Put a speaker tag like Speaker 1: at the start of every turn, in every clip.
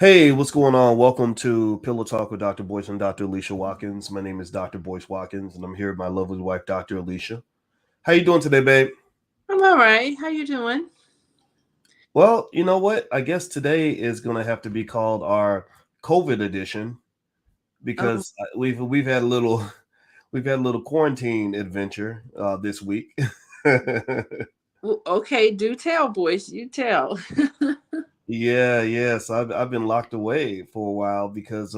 Speaker 1: Hey, what's going on? Welcome to Pillow Talk with Dr. Boyce and Dr. Alicia Watkins. My name is Dr. Boyce Watkins, and I'm here with my lovely wife, Dr. Alicia. How you doing today, babe?
Speaker 2: I'm all right. How you doing?
Speaker 1: Well, you know what? I guess today is going to have to be called our COVID edition
Speaker 2: Um,
Speaker 1: because we've had a little we've had a little quarantine adventure this week.
Speaker 2: okay, do tell, boys. You tell.
Speaker 1: Yes, I've been locked away for a while because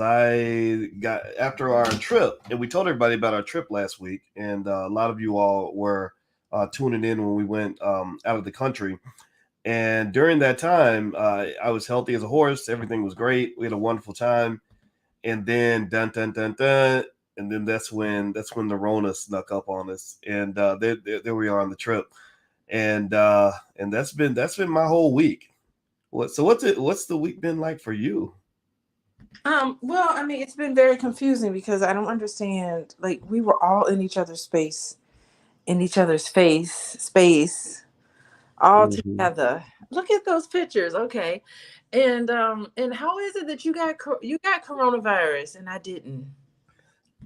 Speaker 1: I got after our trip, and we told everybody about our trip last week, and a lot of you all were tuning in when we went out of the country. And during that time, I was healthy as a horse. Everything was great. We had a wonderful time. And then dun dun dun dun, and then that's when the Rona snuck up on us, and there we are on the trip, and that's been my whole week. What's the week been like for you?
Speaker 2: well, I mean, it's been very confusing because I don't understand. Like, we were all in each other's space, in each other's space, all
Speaker 1: Mhm.
Speaker 2: together. Look at those pictures, okay? And how is it that you got coronavirus and I didn't?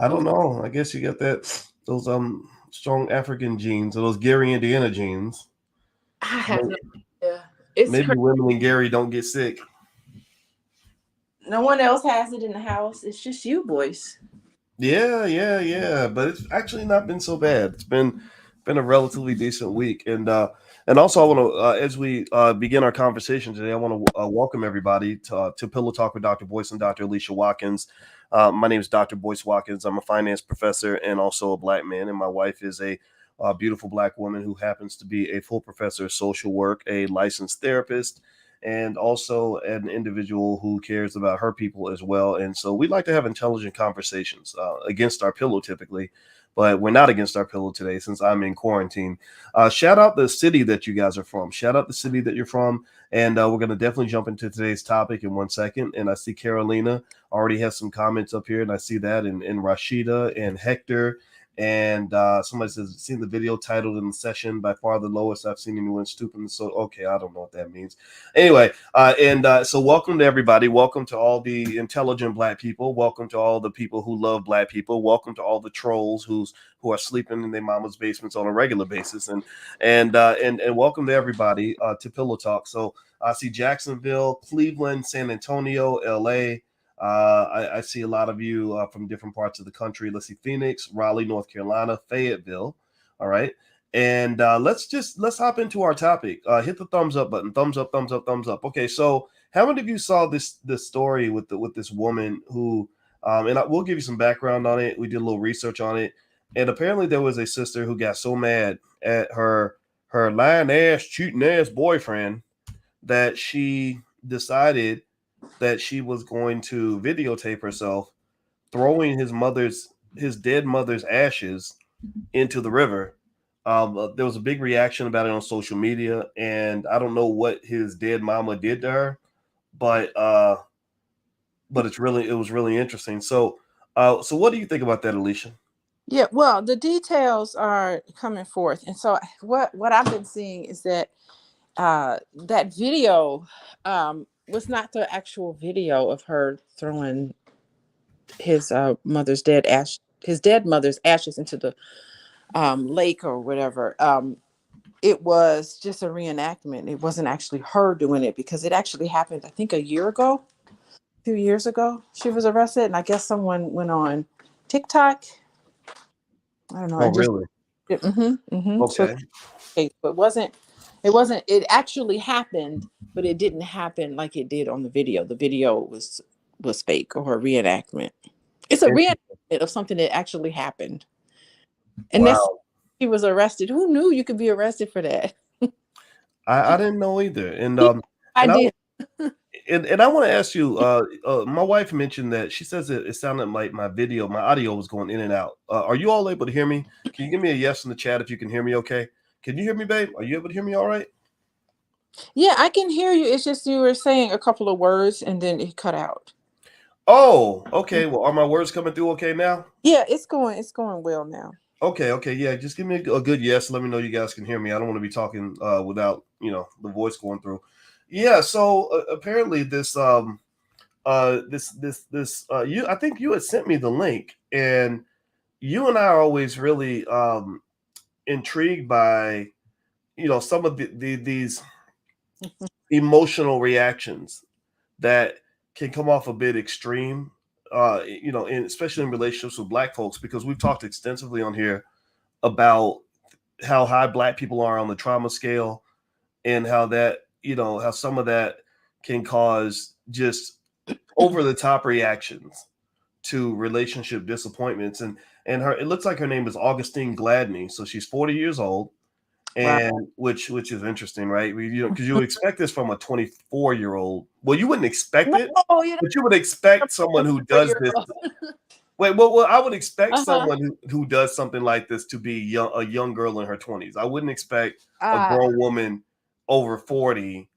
Speaker 1: I don't know. I guess you got those strong African genes or those Gary Indiana genes.
Speaker 2: I have
Speaker 1: Maybe,
Speaker 2: no idea. It's
Speaker 1: maybe
Speaker 2: crazy.
Speaker 1: women in Gary don't get sick.
Speaker 2: No one else has it in the house. It's just you, boys.
Speaker 1: Yeah. But it's actually not been so bad. It's been a relatively decent week, and also I want to as we begin our conversation today, I want to welcome everybody to Pillow Talk with Dr. Boyce and Dr. Alicia Watkins. My name is Dr. Boyce Watkins. I'm a finance professor and also a black man, and my wife is a beautiful black woman who happens to be a full professor of social work, a licensed therapist, and also an individual who cares about her people as well. And so we like to have intelligent conversations against our pillow typically, but we're not against our pillow today since I'm in quarantine. Shout out the city that you guys are from. Shout out the city that you're from. And we're going to definitely jump into today's topic in 1 second. And I see Carolina already has some comments up here, and I see that in Rashida and Hector. And somebody says, seen the video titled in the session by far the lowest I've seen anyone stupid. So, okay, I don't know what that means. Anyway, so welcome to everybody. Welcome to all the intelligent black people. Welcome to all the people who love black people. Welcome to all the trolls who are sleeping in their mama's basements on a regular basis. And welcome to everybody to Pillow Talk. So I see Jacksonville, Cleveland, San Antonio, LA. I see a lot of you from different parts of the country. Let's see, Phoenix, Raleigh, North Carolina, Fayetteville. All right. And let's hop into our topic. Hit the thumbs up button. Thumbs up, thumbs up, thumbs up. Okay, so how many of you saw this story with this woman who we'll give you some background on it. We did a little research on it, and apparently there was a sister who got so mad at her lying ass, cheating ass boyfriend that she decided that she was going to videotape herself throwing his dead mother's ashes into the river. There was a big reaction about it on social media, and I don't know what his dead mama did to her, but it was really interesting. So what do you think about that, Alicia?
Speaker 2: Yeah, well, the details are coming forth, and so what I've been seeing is that that video was not the actual video of her throwing his dead mother's ashes into the lake or whatever. It was just a reenactment. It wasn't actually her doing it because it actually happened, I think, a year ago, 2 years ago. She was arrested, and I guess someone went on TikTok. I don't know,
Speaker 1: Oh,
Speaker 2: and just
Speaker 1: really?
Speaker 2: so
Speaker 1: Okay.
Speaker 2: case, but it wasn't it actually happened, but it didn't happen like it did on the video. The video was fake or a reenactment. It's a reenactment of something that actually happened. And that's
Speaker 1: Wow.
Speaker 2: he was arrested. Who knew you could be arrested for that?
Speaker 1: I didn't know either,
Speaker 2: I
Speaker 1: and I
Speaker 2: did.
Speaker 1: and I want to ask you. My wife mentioned that she says it sounded like my audio was going in and out. Are you all able to hear me? Can you give me a yes in the chat if you can hear me? Okay. Can you hear me, babe? Are you able to hear me? All right.
Speaker 2: Yeah, I can hear you. It's just you were saying a couple of words and then it cut out.
Speaker 1: Oh, okay. Well, are my words coming through okay now?
Speaker 2: Yeah, it's going well now.
Speaker 1: Okay. Yeah, just give me a good yes. Let me know you guys can hear me. I don't want to be talking without the voice going through. Yeah. So apparently this you, I think you had sent me the link, and you and I are always really intrigued by some of these emotional reactions that can come off a bit extreme, especially in relationships with Black folks, because we've talked extensively on here about how high Black people are on the trauma scale, and how that how some of that can cause just over the top reactions to relationship disappointments. And her, it looks like her name is Augustine Gladney, so she's 40 years old,
Speaker 2: Wow.
Speaker 1: and which is interesting, right? Because you would expect this from a 24-year-old. Well, you wouldn't expect it,
Speaker 2: No, you
Speaker 1: but you would expect someone
Speaker 2: don't
Speaker 1: who
Speaker 2: for
Speaker 1: does
Speaker 2: your
Speaker 1: this. Wait, well, I would expect
Speaker 2: uh-huh.
Speaker 1: someone who does something like this to be a young girl in her 20s. I wouldn't expect a
Speaker 2: Uh
Speaker 1: grown woman over 40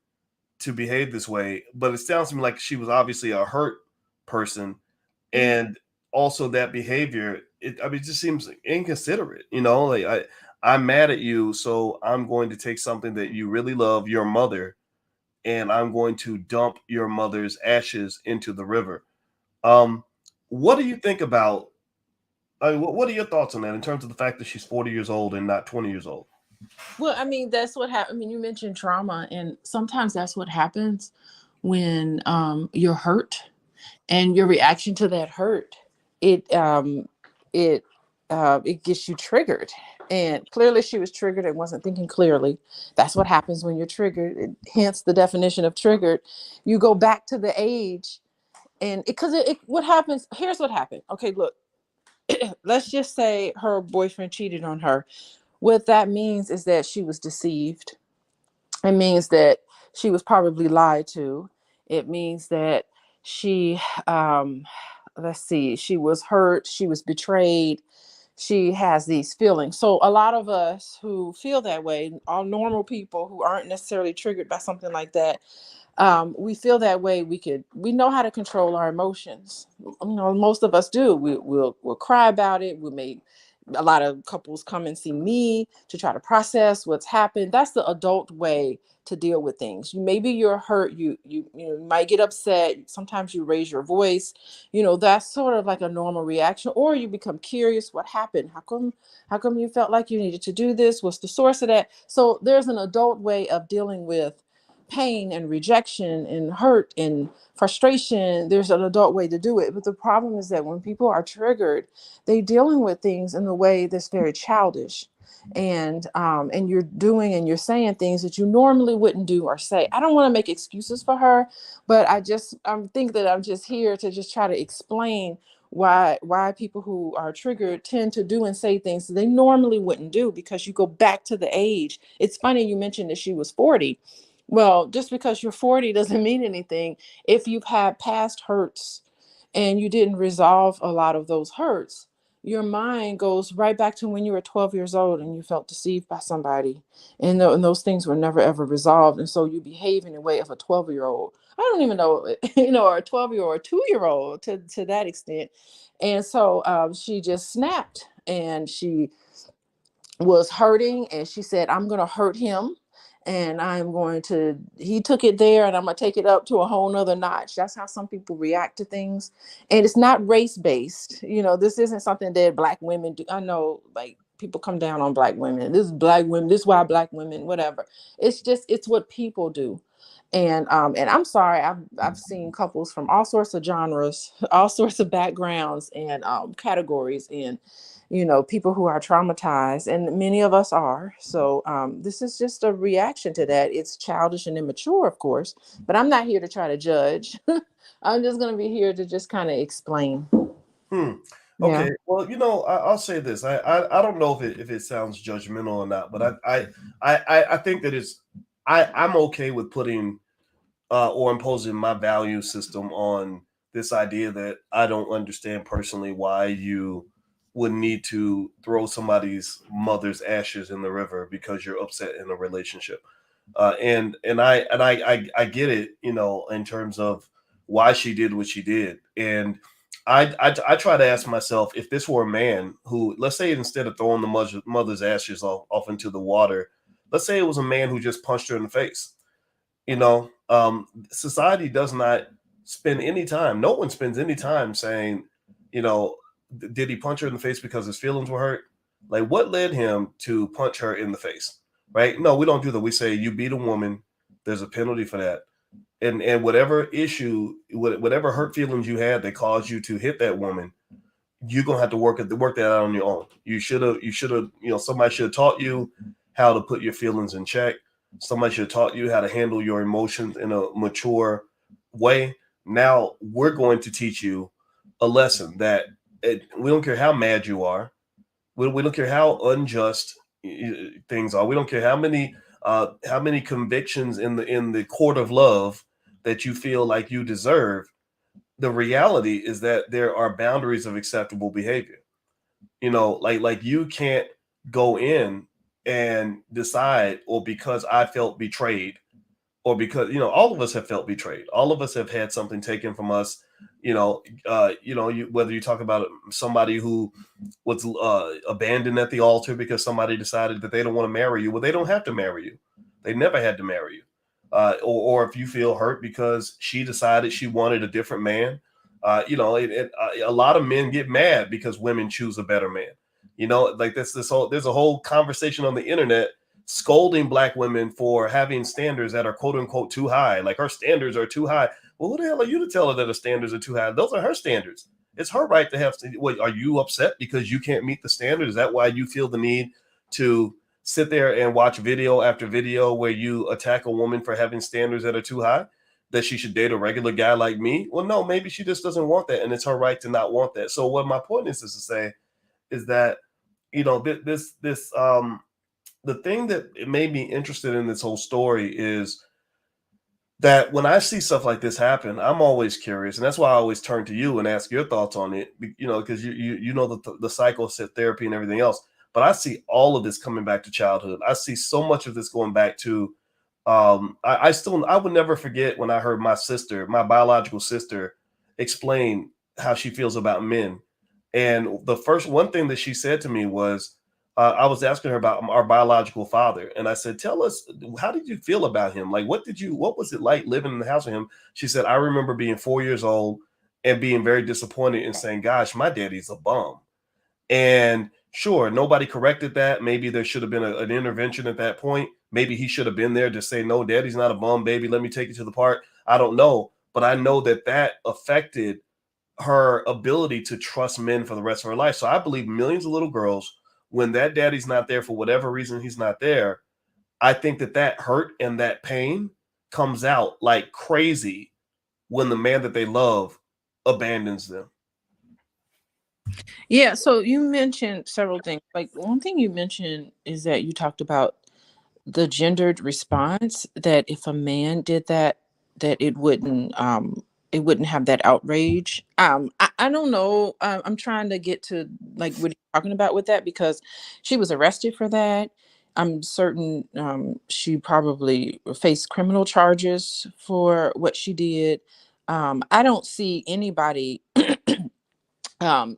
Speaker 1: to behave this way. But it sounds to me like she was obviously a hurt person,
Speaker 2: mhm.
Speaker 1: and also that behavior. It just seems inconsiderate. Like I'm mad at you, so I'm going to take something that you really love, your mother, and I'm going to dump your mother's ashes into the river. Um, what do you think about? I mean, what are your thoughts on that in terms of the fact that she's 40 years old and not 20 years old?
Speaker 2: Well, I mean, that's what happened. I mean, you mentioned trauma, and sometimes that's what happens when you're hurt, and your reaction to that hurt, it it it gets you triggered. And clearly she was triggered and wasn't thinking clearly. That's what happens when you're triggered. Hence the definition of triggered. You go back to the age, and because what happens, here's what happened. Okay, look, let's just say her boyfriend cheated on her. What that means is that she was deceived. It means that she was probably lied to. It means that she let's see, she was hurt, she was betrayed, she has these feelings. So a lot of us who feel that way, all normal people who aren't necessarily triggered by something like that, we feel that way. We know how to control our emotions. Most of us do. We'll cry about it. We may, a lot of couples come and see me to try to process what's happened. That's the adult way to deal with things. Maybe you're hurt. You might get upset. Sometimes you raise your voice. That's sort of like a normal reaction. Or you become curious. What happened? How come you felt like you needed to do this? What's the source of that? So there's an adult way of dealing with pain and rejection and hurt and frustration. There's an adult way to do it. But the problem is that when people are triggered, they're dealing with things in a way that's very childish. And you're doing and you're saying things that you normally wouldn't do or say. I don't want to make excuses for her, but I think that I'm just here to just try to explain why people who are triggered tend to do and say things they normally wouldn't do, because you go back to the age. It's funny you mentioned that she was 40. Well, just because you're 40 doesn't mean anything if you've had past hurts and you didn't resolve a lot of those hurts. Your mind goes right back to when you were 12 years old and you felt deceived by somebody, and those things were never ever resolved, and so you behave in a way of a 12-year old. I don't even know, or a 12-year old or a 2-year old to that extent. And so she just snapped, and she was hurting, and she said, I'm going to hurt him, and he took it there, and I'm going to take it up to a whole nother notch. That's how some people react to things. And it's not race based. This isn't something that Black women do. I know, like, people come down on Black women. This is Black women. This is why Black women, whatever. It's what people do. And I'm sorry, I've seen couples from all sorts of genres, all sorts of backgrounds and categories, and people who are traumatized, and many of us are. So this is just a reaction to that. It's childish and immature, of course, but I'm not here to try to judge. I'm just going to be here to just kind of explain.
Speaker 1: Hmm.
Speaker 2: Yeah.
Speaker 1: Okay. Well, I'll say this. I don't know if it sounds judgmental or not, but I think that I'm okay with putting or imposing my value system on this idea that I don't understand personally why you would need to throw somebody's mother's ashes in the river because you're upset in a relationship. And I get it, in terms of why she did what she did. And I try to ask myself, if this were a man who, let's say, instead of throwing the mother's ashes off into the water, let's say it was a man who just punched her in the face, you know, Society does not spend any time. No one spends any time saying, you know, did he punch her in the face because his feelings were hurt? Like, what led him to punch her in the face? Right? No, we don't do that. We say you beat a woman. There's a penalty for that, and whatever issue, whatever hurt feelings you had that caused you to hit that woman, you're gonna have to work that out on your own. You should have, somebody should have taught you how to put your feelings in check. Somebody should have taught you how to handle your emotions in a mature way. Now we're going to teach you a lesson that we don't care how mad you are. We don't care how unjust things are. We don't care how many convictions in the court of love that you feel like you deserve. The reality is that there are boundaries of acceptable behavior. Like you can't go in and decide, or because I felt betrayed, or because all of us have felt betrayed, all of us have had something taken from us. Whether you talk about somebody who was abandoned at the altar because somebody decided that they don't want to marry you. Well, they don't have to marry you. They never had to marry you. Or if you feel hurt because she decided she wanted a different man. A lot of men get mad because women choose a better man. Like there's a whole conversation on the internet scolding black women for having standards that are quote unquote too high. Like, her standards are too high. Well, who the hell are you to tell her that her standards are too high? Those are her standards. It's her right to have. Wait, are you upset because you can't meet the standard? Is that why you feel the need to sit there and watch video after video where you attack a woman for having standards that are too high? That she should date a regular guy like me? Well, no, maybe she just doesn't want that, and it's her right to not want that. So, what my point is to say is that the thing that made me interested in this whole story is that when I see stuff like this happen, I'm always curious, and that's why I always turn to you and ask your thoughts on it. Because you know the cycle set therapy and everything else. But I see all of this coming back to childhood. I see so much of this going back to. I would never forget when I heard my biological sister, explain how she feels about men, and the first one thing that she said to me was, I was asking her about our biological father, and I said, "Tell us, how did you feel about him? Like, what was it like living in the house with him?" She said, "I remember being 4 years old and being very disappointed and saying, 'Gosh, my daddy's a bum.'" And sure, nobody corrected that. Maybe there should have been an intervention at that point. Maybe he should have been there to say, "No, daddy's not a bum, baby. Let me take you to the park." I don't know, but I know that affected her ability to trust men for the rest of her life. So I believe millions of little girls, when that daddy's not there for whatever reason, he's not there, I think that hurt and that pain comes out like crazy when the man that they love abandons them.
Speaker 2: Yeah, so you mentioned several things. Like, one thing you mentioned is that you talked about the gendered response, that if a man did that, that it wouldn't have that outrage. I don't know. I'm trying to get to like what you're talking about with that, because she was arrested for that. I'm certain she probably faced criminal charges for what she did. I don't see anybody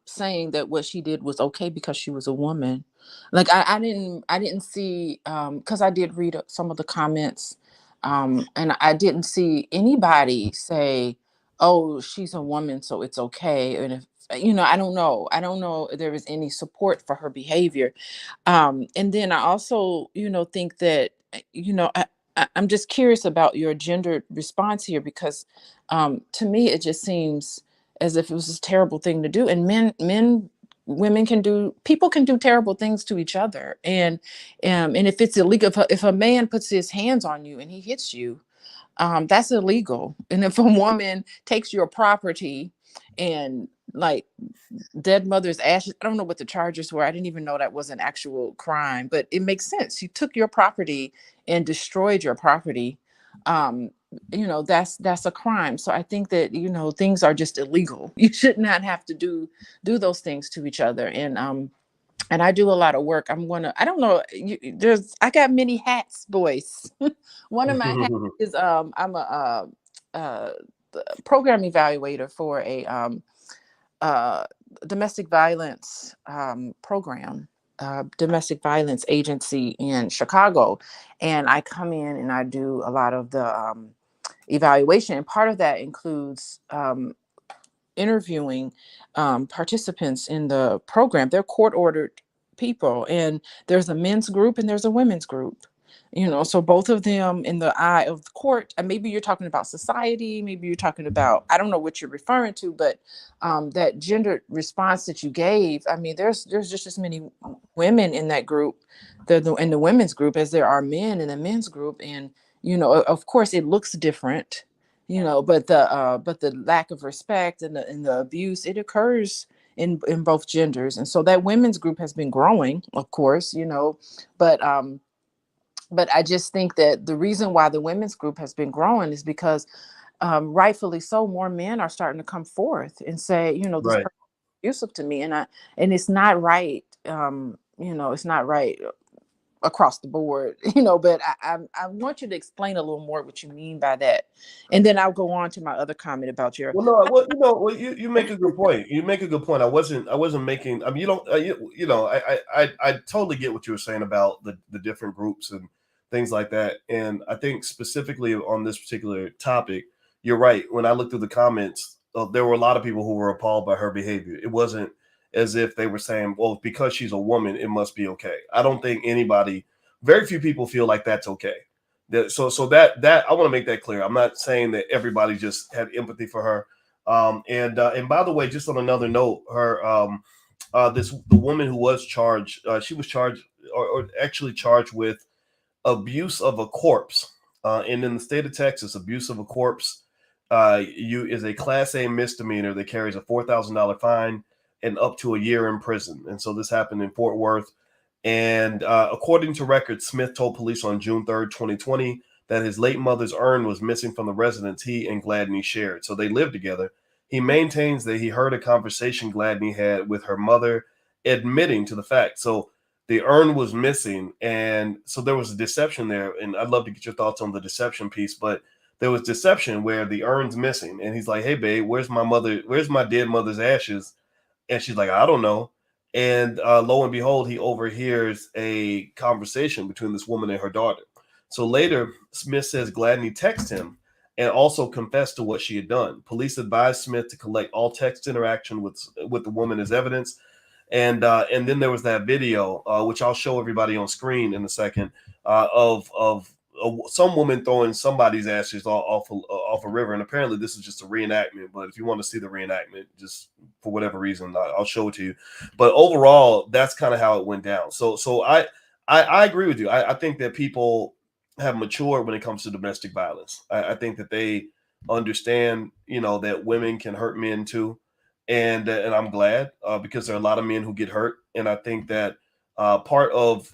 Speaker 2: saying that what she did was okay because she was a woman. Like, I didn't see, because I did read some of the comments, and I didn't see anybody say, oh, she's a woman so it's okay. And if I don't know if there was any support for her behavior. And then I also think that I'm just curious about your gendered response here, because to me it just seems as if it was a terrible thing to do. And women can do, people can do terrible things to each other. And if it's illegal, if a man puts his hands on you and he hits you, that's illegal. And if a woman takes your property and, like, dead mother's ashes, I don't know what the charges were. I didn't even know that was an actual crime, but it makes sense. You took your property and destroyed your property. Um, that's a crime. So I think that things are just illegal. You should not have to do those things to each other. And I do a lot of work. I don't know, I got many hats, Boyce. One of my hats is I'm a uh program evaluator for a uh domestic violence program, domestic violence agency in Chicago. And I come in and I do a lot of the evaluation. And part of that includes interviewing participants in the program. They're court ordered people, and there's a men's group and there's a women's group. So both of them in the eye of the court. And maybe you're talking about society, maybe you're talking about, I don't know what you're referring to, but that gender response that you gave. I mean, there's just as many women in that group, in the women's group, as there are men in the men's group. And of course it looks different, but the lack of respect and the abuse, it occurs in both genders. And so that women's group has been growing, of course, but I just think that the reason why the women's group has been growing is because rightfully so, more men are starting to come forth and say, this
Speaker 1: Right.
Speaker 2: person is abusive to me, and it's not right. It's not right across the board, but I want you to explain a little more what you mean by that. And then I'll go on to my other comment about your.
Speaker 1: Well, no, well, you make a good point. You make a good point. I wasn't making. I mean, you don't. I totally get what you were saying about the different groups and things like that. And I think specifically on this particular topic, you're right. When I looked through the comments, there were a lot of people who were appalled by her behavior. It wasn't as if they were saying, "Well, because she's a woman, it must be okay." I don't think anybody. Very few people feel like that's okay. So that I want to make that clear. I'm not saying that everybody just had empathy for her. And by the way, just on another note, her the woman who was charged, she was charged or actually charged with abuse of a corpse. And in the state of Texas, abuse of a corpse you is a Class A misdemeanor that carries a $4,000 fine and up to a year in prison. And so this happened in Fort Worth. And according to records, Smith told police on June 3rd, 2020, that his late mother's urn was missing from the residence he and Gladney shared. So they lived together. He maintains that he heard a conversation Gladney had with her mother, admitting to the fact. So the urn was missing. And so there was a deception there. And I'd love to get your thoughts on the deception piece. But there was deception where the urn's missing. And he's like, hey, babe, where's my mother? Where's my dead mother's ashes? And she's like, I don't know. And lo and behold, he overhears a conversation between this woman and her daughter. So later, Smith says Gladney texted him and also confessed to what she had done. Police advised Smith to collect all text interaction with the woman as evidence. And then there was that video, which I'll show everybody on screen in a second, of some woman throwing somebody's ashes off a river. And apparently this is just a reenactment. But if you want to see the reenactment, just for whatever reason, I'll show it to you. But overall, that's kind of how it went down. So I agree with you. I think that people have matured when it comes to domestic violence. I think that they understand, that women can hurt men too. And I'm glad because there are a lot of men who get hurt. And I think that part of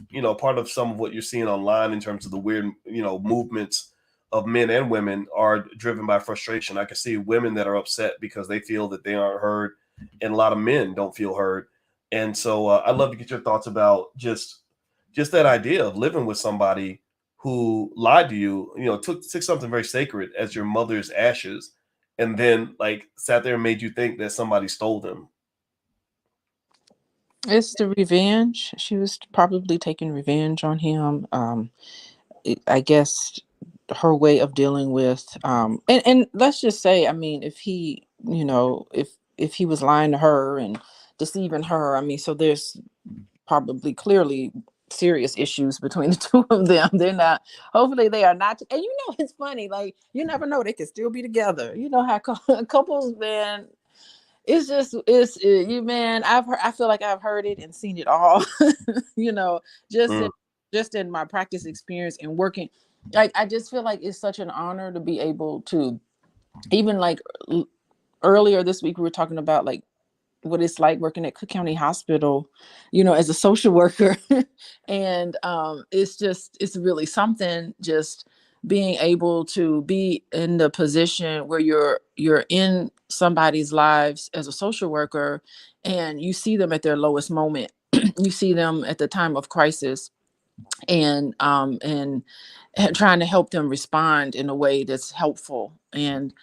Speaker 1: some of what you're seeing online in terms of the weird, movements of men and women are driven by frustration. I can see women that are upset because they feel that they aren't heard, and a lot of men don't feel heard. And so I'd love to get your thoughts about just that idea of living with somebody who lied to you, took something very sacred as your mother's ashes, and then like sat there and made you think that somebody stole them.
Speaker 2: It's the revenge. She was probably taking revenge on him. I guess her way of dealing with and let's just say, I mean, if he, if he was lying to her and deceiving her, I mean, so there's probably clearly serious issues between the two of them. They're not, hopefully they are not. And it's funny, like, you never know, they could still be together. You know how couples, man, you, man, I feel like I've heard it and seen it all. you know just in,
Speaker 1: Mm.
Speaker 2: just in my practice experience and working, like, I just feel like it's such an honor to be able to, even like earlier this week we were talking about like what it's like working at Cook County Hospital, as a social worker. And it's really something, just being able to be in the position where you're in somebody's lives as a social worker, and you see them at their lowest moment. You see them at the time of crisis, and trying to help them respond in a way that's helpful, and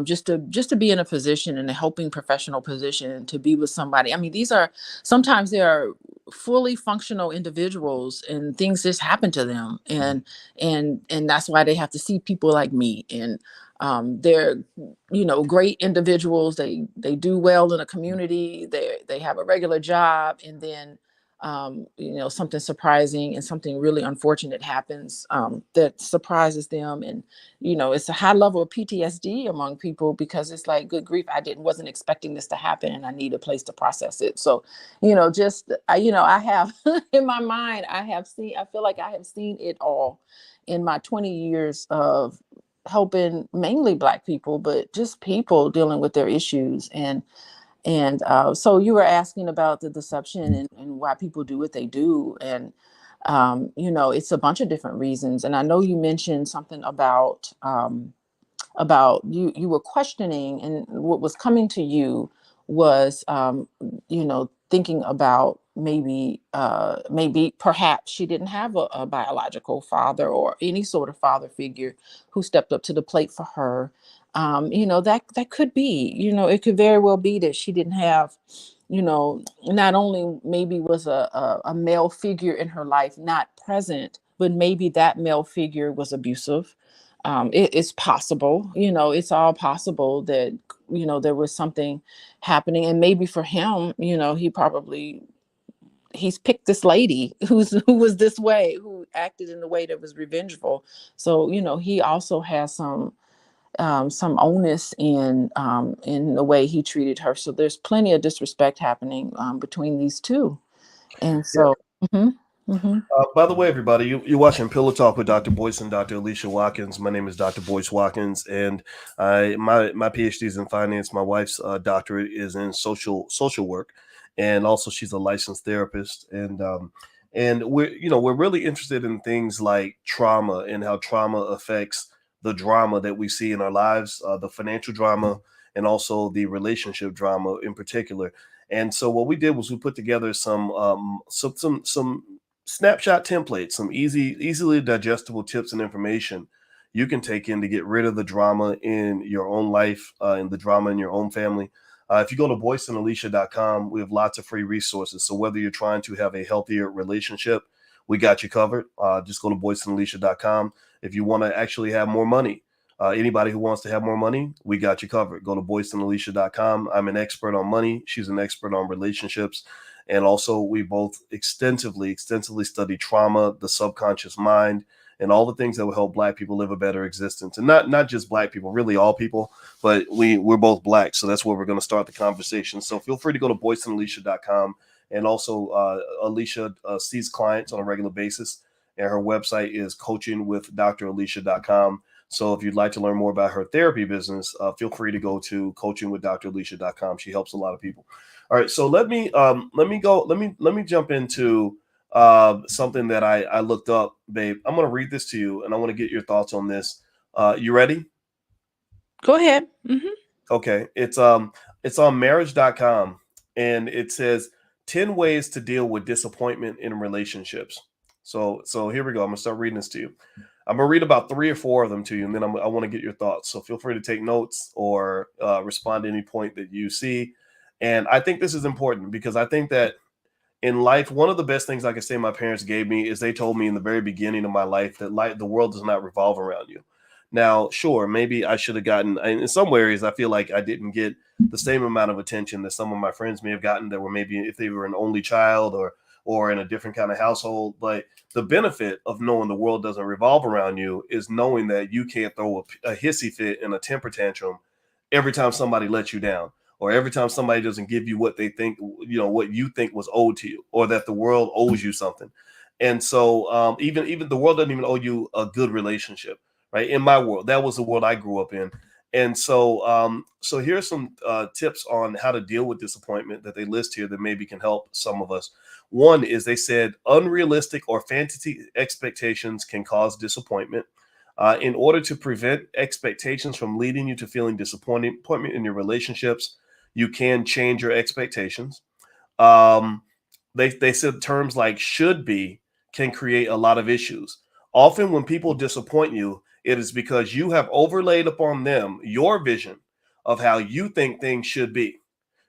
Speaker 2: just to be in a position, in a helping professional position, to be with somebody. I mean, these are, sometimes they are fully functional individuals and things just happen to them, and that's why they have to see people like me. And They're, great individuals. They do well in a community. They have a regular job, and then, something surprising and something really unfortunate happens, that surprises them, and it's a high level of PTSD among people, because it's like, good grief, wasn't expecting this to happen, and I need a place to process it. So, I have in my mind, I feel like I have seen it all in my 20 years of helping mainly Black people, but just people dealing with their issues. And so you were asking about the deception, and why people do what they do. And it's a bunch of different reasons. And I know you mentioned something about you were questioning, and what was coming to you was, thinking about maybe perhaps she didn't have a biological father, or any sort of father figure who stepped up to the plate for her. That could be, it could very well be that she didn't have, not only maybe was a male figure in her life not present, but maybe that male figure was abusive. It's possible, it's all possible that, there was something happening. And maybe for him, he's picked this lady who was this way, who acted in a way that was revengeful. So, he also has some onus in the way he treated her. So there's plenty of disrespect happening, between these two. And so, mhm, mhm.
Speaker 1: By the way, everybody, you're watching Pillow Talk with Dr. Boyce and Dr. Alicia Watkins. My name is Dr. Boyce Watkins, and my PhD is in finance. My wife's doctorate is in social work, and also she's a licensed therapist. And we're really interested in things like trauma, and how trauma affects the drama that we see in our lives, the financial drama, and also the relationship drama in particular. And so what we did was we put together some snapshot templates, some easily digestible tips and information you can take in to get rid of the drama in your own life, and the drama in your own family. If you go to boyceandalicia.com, we have lots of free resources. So whether you're trying to have a healthier relationship, we got you covered. Just go to boyceandalicia.com. If you want to actually have more money, anybody who wants to have more money, we got you covered. Go to boyceandalicia.com. I'm an expert on money. She's an expert on relationships. And also, we both extensively study trauma, the subconscious mind, and all the things that will help Black people live a better existence. And not just Black people, really all people, but we're both Black. So that's where we're going to start the conversation. So feel free to go to boyceandalicia.com. And also, Alicia sees clients on a regular basis, and her website is coachingwithdralicia.com. So if you'd like to learn more about her therapy business, feel free to go to coachingwithdralicia.com. She helps a lot of people. All right, so let me jump into something that I looked up, babe. I'm going to read this to you, and I want to get your thoughts on this. You ready?
Speaker 2: Go ahead. Mm-hmm.
Speaker 1: Okay, it's on marriage.com, and it says 10 ways to deal with disappointment in relationships. So here we go. I'm gonna start reading this to you. I'm gonna read about 3 or 4 of them to you, and then I want to get your thoughts. So feel free to take notes or respond to any point that you see. And I think this is important, because I think that in life, one of the best things I can say my parents gave me is they told me in the very beginning of my life that the world does not revolve around you. Now, sure, maybe I should have gotten, in some areas, I feel like I didn't get the same amount of attention that some of my friends may have gotten, that were maybe if they were an only child or in a different kind of household. But the benefit of knowing the world doesn't revolve around you is knowing that you can't throw a hissy fit and a temper tantrum every time somebody lets you down, or every time somebody doesn't give you what they think, what you think was owed to you, or that the world owes you something. And so even the world doesn't even owe you a good relationship, right? In my world, that was the world I grew up in. And so here's some tips on how to deal with disappointment that they list here that maybe can help some of us. One is, they said unrealistic or fantasy expectations can cause disappointment. In order to prevent expectations from leading you to feeling disappointment in your relationships, you can change your expectations. Um, they said terms like should be can create a lot of issues. Often, when people disappoint you, it is because you have overlaid upon them your vision of how you think things should be.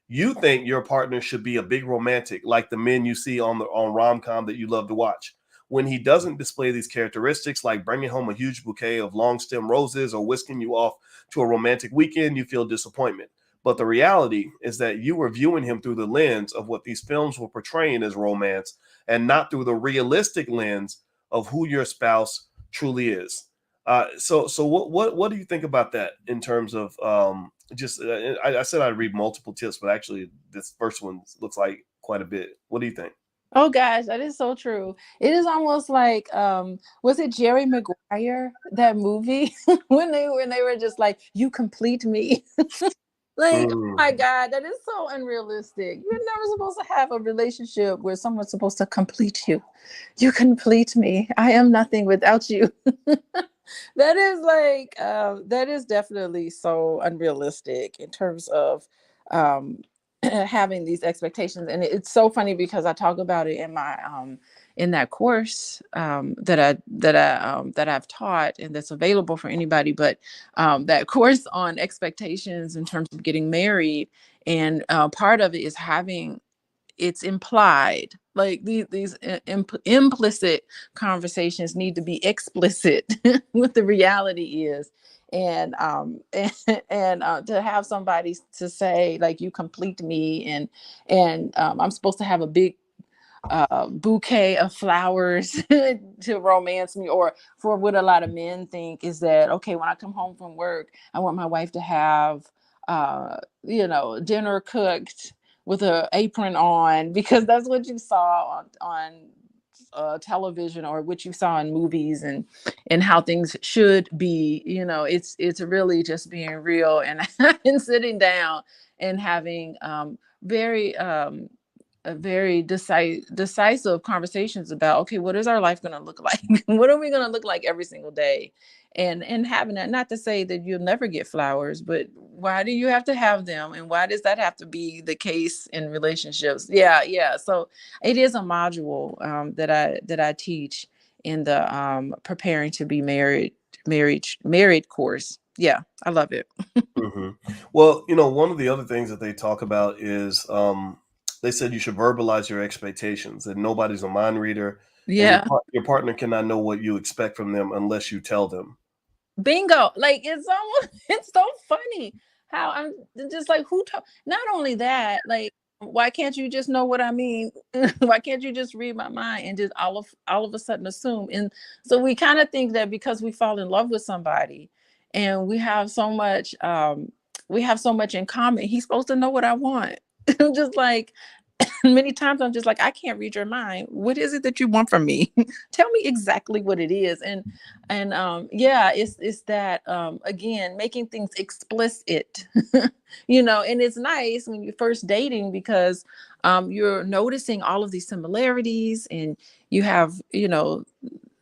Speaker 1: You think your partner should be a big romantic, like the men you see on rom-com that you love to watch. when he doesn't display these characteristics, like bringing home a huge bouquet of long stem roses or whisking you off to a romantic weekend, you feel disappointment. But the reality is that you were viewing him through the lens of what these films were portraying as romance, and not through the realistic lens of who your spouse truly is. So what do you think about that in terms of just? I said I'd read multiple tips, but actually this first one looks like quite a bit. What do you think?
Speaker 2: Oh gosh, that is so true. It is almost like was it Jerry Maguire, that movie? When they were just like, you complete me. Like, oh
Speaker 1: Mm,
Speaker 2: my God, that is so unrealistic. You're never supposed to have a relationship where someone's supposed to complete you. You complete me. I am nothing without you. That is like that is definitely so unrealistic in terms of um having these expectations. And it's so funny because I talk about it in my in that course that I've taught, and that's available for anybody. But that course on expectations in terms of getting married, and part of it is having, it's implied, like these implicit conversations need to be explicit what the reality is. And and to have somebody to say like, you complete me, and I'm supposed to have a big bouquet of flowers to romance me. Or for what a lot of men think is that, okay, when I come home from work, I want my wife to have dinner cooked with an apron on, because that's what you saw on television, or what you saw in movies, and how things should be. It's really just being real, and and sitting down and having very a very decisive conversations about, okay, what is our life going to look like? What are we going to look like every single day? And having that, not to say that you'll never get flowers, but why do you have to have them, and why does that have to be the case in relationships? Yeah, so it is a module that I teach in the preparing to be married course. Yeah, I love it.
Speaker 1: hmm. Well, one of the other things that they talk about is they said you should verbalize your expectations. That nobody's a mind reader, and
Speaker 2: Yeah.
Speaker 1: your partner cannot know what you expect from them unless you tell them.
Speaker 2: Bingo. Like, it's almost it's so funny how I'm just like, not only that, like, why can't you just know what I mean? Why can't you just read my mind and just all of a sudden assume? And so we kind of think that because we fall in love with somebody and we have so much in common, he's supposed to know what I want. I'm just like, many times I'm just like, I can't read your mind. What is it that you want from me? Tell me exactly what it is. And yeah, it's that again, making things explicit. And it's nice when you're first dating, because you're noticing all of these similarities, and you have,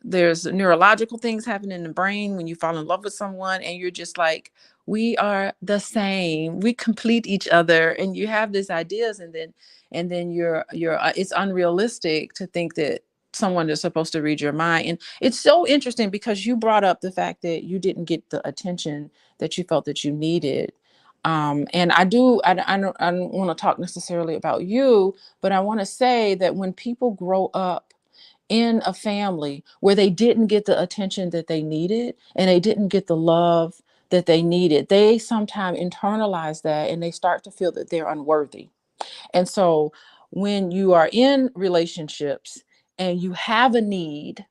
Speaker 2: there's neurological things happening in the brain when you fall in love with someone, and you're just like, we are the same, we complete each other, and you have these ideas. And then you're it's unrealistic to think that someone is supposed to read your mind. And it's so interesting because you brought up the fact that you didn't get the attention that you felt that you needed. And I don't want to talk necessarily about you, but I want to say that when people grow up in a family where they didn't get the attention that they needed, and they didn't get the love that they needed, they sometimes internalize that, and they start to feel that they're unworthy. And so when you are in relationships and you have a need,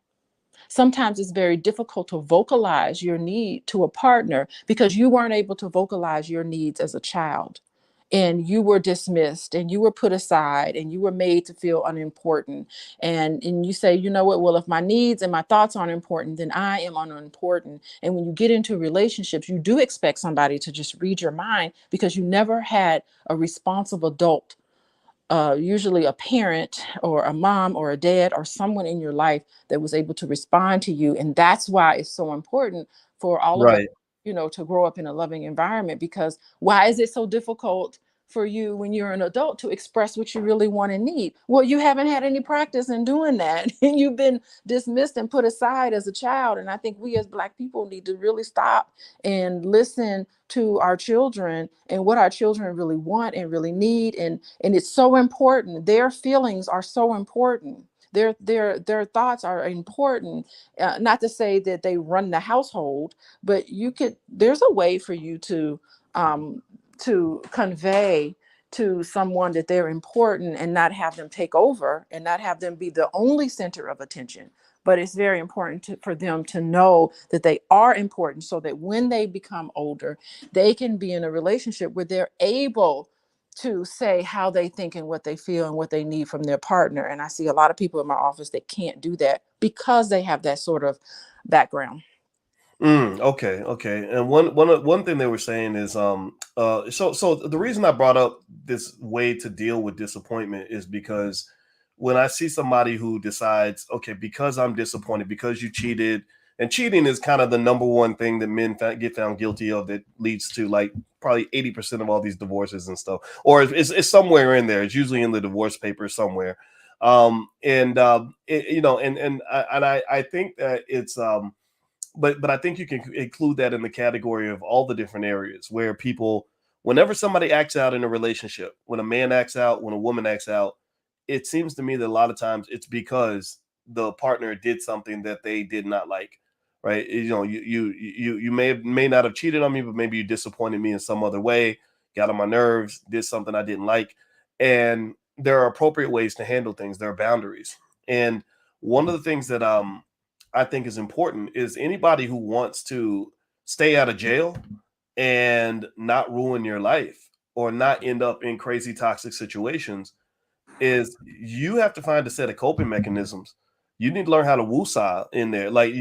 Speaker 2: sometimes it's very difficult to vocalize your need to a partner because you weren't able to vocalize your needs as a child. And you were dismissed, and you were put aside, and you were made to feel unimportant. And you say, you know what, well, if my needs and my thoughts aren't important, then I am unimportant. And when you get into relationships, you do expect somebody to just read your mind because you never had a responsible adult, usually a parent or a mom or a dad or someone in your life that was able to respond to you. And that's why it's so important for all of us,
Speaker 1: Right.
Speaker 2: to grow up in a loving environment. Because why is it so difficult for you when you're an adult to express what you really want and need? Well, you haven't had any practice in doing that. And you've been dismissed and put aside as a child. And I think we as Black people need to really stop and listen to our children and what our children really want and really need. And it's so important. Their feelings are so important. their thoughts are important. Not to say that they run the household, but there's a way for you um, to convey to someone that they're important and not have them take over and not have them be the only center of attention. But it's very important for them to know that they are important, so that when they become older, they can be in a relationship where they're able to say how they think and what they feel and what they need from their partner. And I see a lot of people in my office that can't do that because they have that sort of background.
Speaker 1: Okay, okay. And one thing they were saying is so the reason I brought up this way to deal with disappointment is because when I see somebody who decides, okay, because I'm disappointed because you cheated, and cheating is kind of the number one thing that men get found guilty of that leads to like probably 80% of all these divorces and stuff, or it's somewhere in there. It's usually in the divorce papers somewhere. You know, and I think that it's but I think you can include that in the category of all the different areas where people, whenever somebody acts out in a relationship, when a man acts out, when a woman acts out, it seems to me that a lot of times it's because the partner did something that they did not like, right? You know, you may not have cheated on me, but maybe you disappointed me in some other way, got on my nerves, did something I didn't like, and there are appropriate ways to handle things. There are boundaries, and one of the things that I think is important is anybody who wants to stay out of jail and not ruin your life or not end up in crazy toxic situations is you have to find a set of coping mechanisms. You need to learn how to woosah in there. Like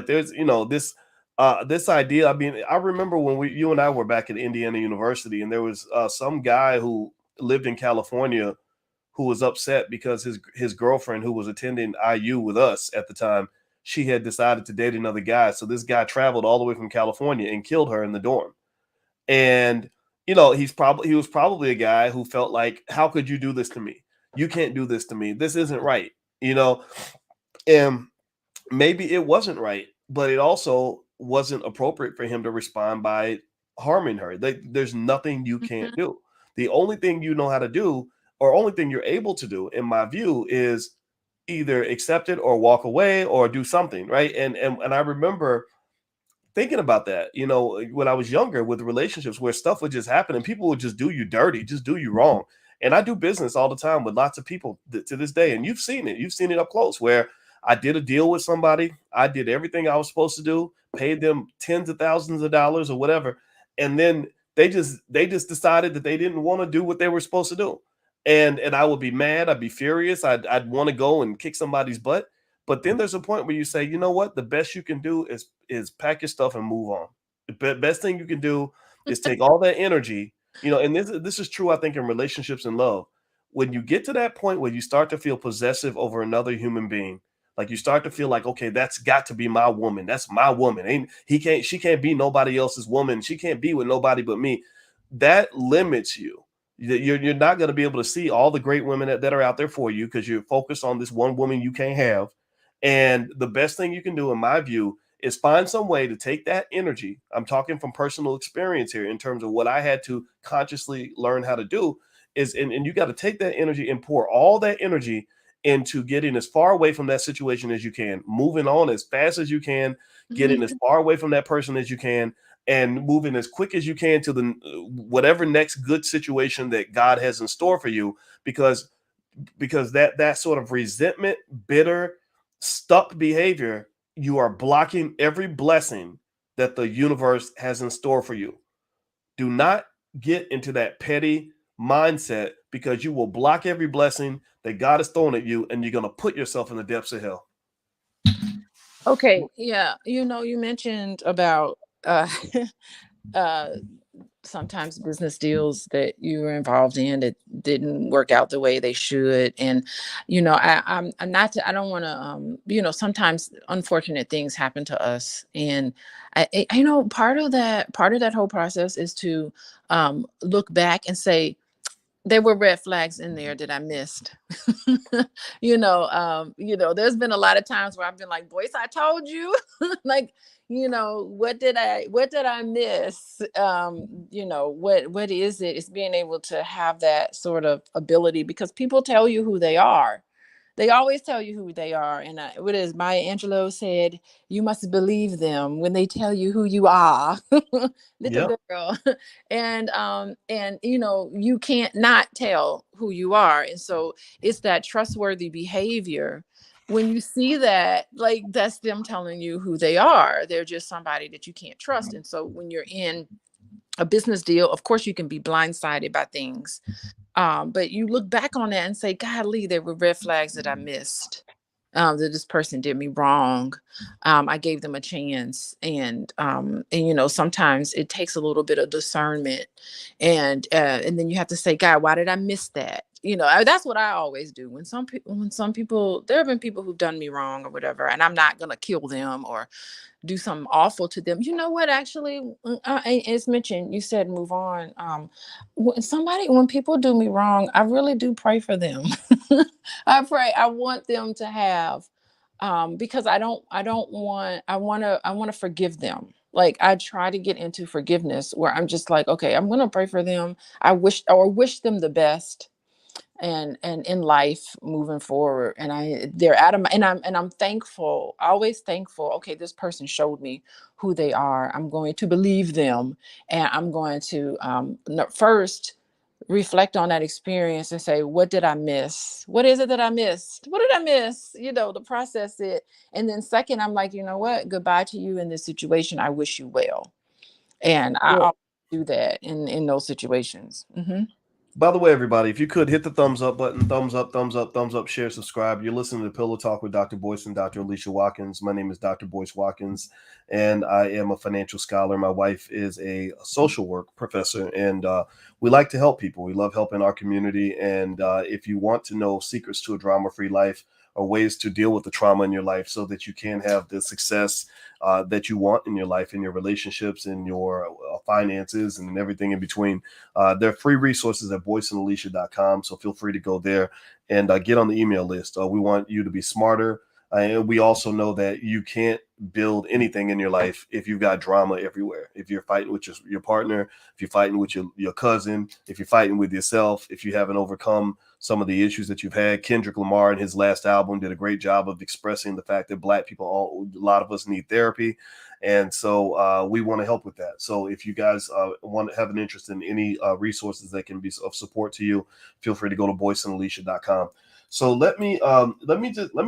Speaker 1: there's, you know, this idea. I mean, I remember when you and I were back at Indiana University, and there was some guy who lived in California who was upset because his girlfriend, who was attending IU with us at the time, she had decided to date another guy. So this guy traveled all the way from California and killed her in the dorm. And you know, he was probably a guy who felt like, how could you do this to me? You can't do this to me. This isn't right. You know, and maybe it wasn't right, but it also wasn't appropriate for him to respond by harming her. There's nothing you can't do. The only thing you know how to do, or only thing you're able to do, in my view, is either accept it or walk away or do something, right? And I remember thinking about that, you know, when I was younger with relationships where stuff would just happen and people would just do you dirty, just do you wrong. And I do business all the time with lots of people to this day. And you've seen it up close where I did a deal with somebody. I did everything I was supposed to do, paid them tens of thousands of dollars or whatever. And then they just decided that they didn't want to do what they were supposed to do. And I would be mad. I'd be furious. I'd want to go and kick somebody's butt. But then there's a point where you say, you know what? The best you can do is pack your stuff and move on. The best thing you can do is take all that energy, you know, and this is true, I think, in relationships and love. When you get to that point where you start to feel possessive over another human being, like you start to feel like, okay, that's got to be my woman. That's my woman. Ain't she can't be nobody else's woman. She can't be with nobody but me. That limits you. You're not going to be able to see all the great women that are out there for you because you're focused on this one woman you can't have. And the best thing you can do, in my view, is find some way to take that energy. I'm talking from personal experience here in terms of what I had to consciously learn how to do is, and you got to take that energy and pour all that energy into getting as far away from that situation as you can, moving on as fast as you can, getting as far away from that person as you can, and moving as quick as you can to the whatever next good situation that God has in store for you, because that sort of resentment, bitter, stuck behavior, you are blocking every blessing that the universe has in store for you. Do not get into that petty mindset because you will block every blessing that God has thrown at you, and you're going to put yourself in the depths of hell.
Speaker 2: Okay, yeah, you mentioned about uh sometimes business deals that you were involved in that didn't work out the way they should. And I'm not I don't want to sometimes unfortunate things happen to us. And part of that whole process is to look back and say there were red flags in there that I missed. There's been a lot of times where I've been like, Boyce, I told you. Like, what did I miss? What is it? It's being able to have that sort of ability, because people tell you who they are. They always tell you who they are. And what is Maya Angelou said, you must believe them when they tell you who you are. Little
Speaker 1: Yep.
Speaker 2: girl. And you know, you can't not tell who you are. And so it's that trustworthy behavior. When you see that, like, that's them telling you who they are. They're just somebody that you can't trust. And so when you're in a business deal, of course you can be blindsided by things, but you look back on that and say, golly, there were red flags that I missed. That this person did me wrong. I gave them a chance. And you know, sometimes it takes a little bit of discernment. And then you have to say, God, why did I miss that? You know, that's what I always do. When some people, there have been people who've done me wrong or whatever, and I'm not going to kill them or do something awful to them. You know what? Actually, it's mentioned. You said move on. When people do me wrong, I really do pray for them. I pray. I want them to have, because I want to forgive them. Like, I try to get into forgiveness where I'm just like, okay, I'm gonna pray for them. I wish them the best and in life moving forward. And they're out of my, and I'm thankful, always thankful. Okay, this person showed me who they are. I'm going to believe them, and I'm going to first reflect on that experience and say, what did I miss? What is it that I missed? What did I miss? You know, to process it. And then second, I'm like, you know what, goodbye to you in this situation. I wish you well. And I
Speaker 1: Well,
Speaker 2: always do that in those situations.
Speaker 1: by the way, everybody, if you could hit the thumbs up button, thumbs up, thumbs up, thumbs up, share, subscribe. You're listening to Pillow Talk with Dr. Boyce and Dr. Alicia Watkins. My name is Dr. Boyce Watkins, and I am a financial scholar. My wife is a social work professor, and we like to help people. We love helping our community. And if you want to know secrets to a drama-free life or ways to deal with the trauma in your life so that you can have the success that you want in your life, in your relationships, in your finances, and everything in between, there are free resources at boyceandalicia.com. So feel free to go there and get on the email list. We want you to be smarter. And we also know that you can't build anything in your life if you've got drama everywhere. If you're fighting with your partner, if you're fighting with your cousin, if you're fighting with yourself, if you haven't overcome some of the issues that you've had. Kendrick Lamar in his last album did a great job of expressing the fact that Black people, a lot of us need therapy. And so we want to help with that. So if you guys want to have an interest in any resources that can be of support to you, feel free to go to boyceandalicia.com. So let me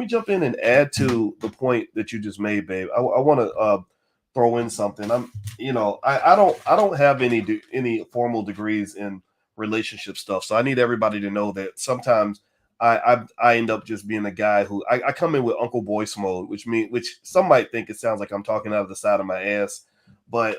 Speaker 1: jump in and add to the point that you just made, babe. I want to throw in something. I don't have any formal degrees in relationship stuff, so I need everybody to know that sometimes I end up just being a guy who I come in with Uncle Boyce mode, which some might think it sounds like I'm talking out of the side of my ass, but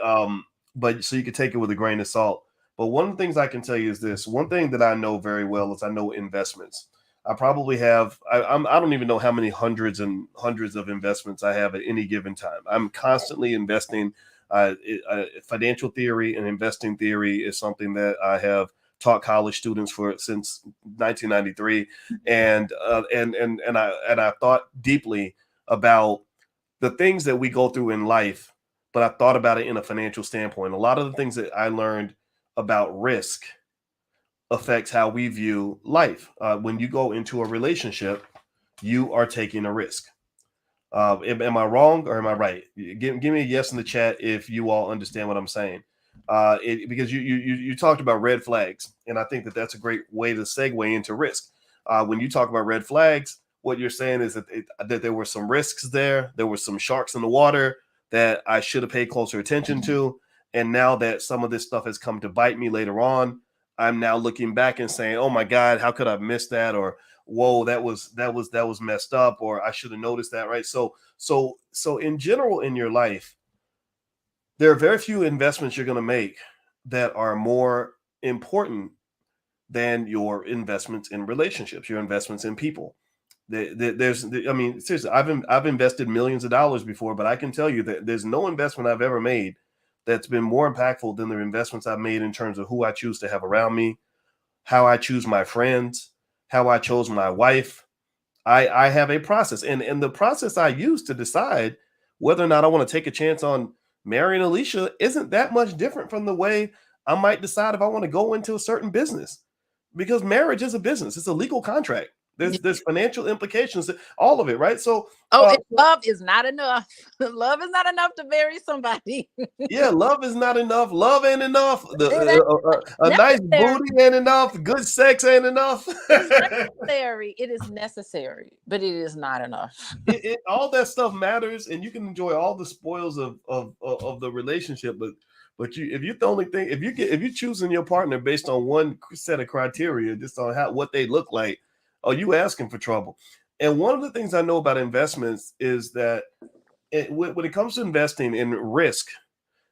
Speaker 1: so you can take it with a grain of salt. But one of the things I can tell you is this: one thing that I know very well is I know investments. I probably have I don't even know how many hundreds and hundreds of investments I have at any given time. I'm constantly investing. Financial theory and investing theory is something that I have taught college students for since 1993, and I thought deeply about the things that we go through in life, but I thought about it in a financial standpoint. A lot of the things that I learned about risk affects how we view life. When you go into a relationship, you are taking a risk. Am I wrong or am I right? Give me a yes in the chat if you all understand what I'm saying. Because you talked about red flags, and I think that that's a great way to segue into risk. When you talk about red flags, what you're saying is that there were some risks there. There were some sharks in the water that I should have paid closer attention to. And now that some of this stuff has come to bite me later on, I'm now looking back and saying, "Oh my God, how could I miss that?" Or "Whoa, that was messed up," or "I should have noticed that." Right. So in general, in your life, there are very few investments you're going to make that are more important than your investments in relationships, your investments in people. Seriously, I've invested millions of dollars before, but I can tell you that there's no investment I've ever made that's been more impactful than the investments I've made in terms of who I choose to have around me, how I choose my friends, how I chose my wife. I have a process, and the process I use to decide whether or not I want to take a chance on marrying Alicia isn't that much different from the way I might decide if I want to go into a certain business, because marriage is a business. It's a legal contract. There's financial implications, all of it, right? So
Speaker 2: Oh, and love is not enough. Love is not enough to marry somebody.
Speaker 1: yeah, love is not enough. Love ain't enough.
Speaker 2: It ain't
Speaker 1: A nice
Speaker 2: necessary.
Speaker 1: booty ain't enough. Good sex ain't enough.
Speaker 2: It's necessary. It is necessary, but it is not enough.
Speaker 1: All that stuff matters, and you can enjoy all the spoils of the relationship, but you, if you the only thing, if you're choosing your partner based on one set of criteria, just on what they look like, are you asking for trouble? And one of the things I know about investments is that when it comes to investing in risk,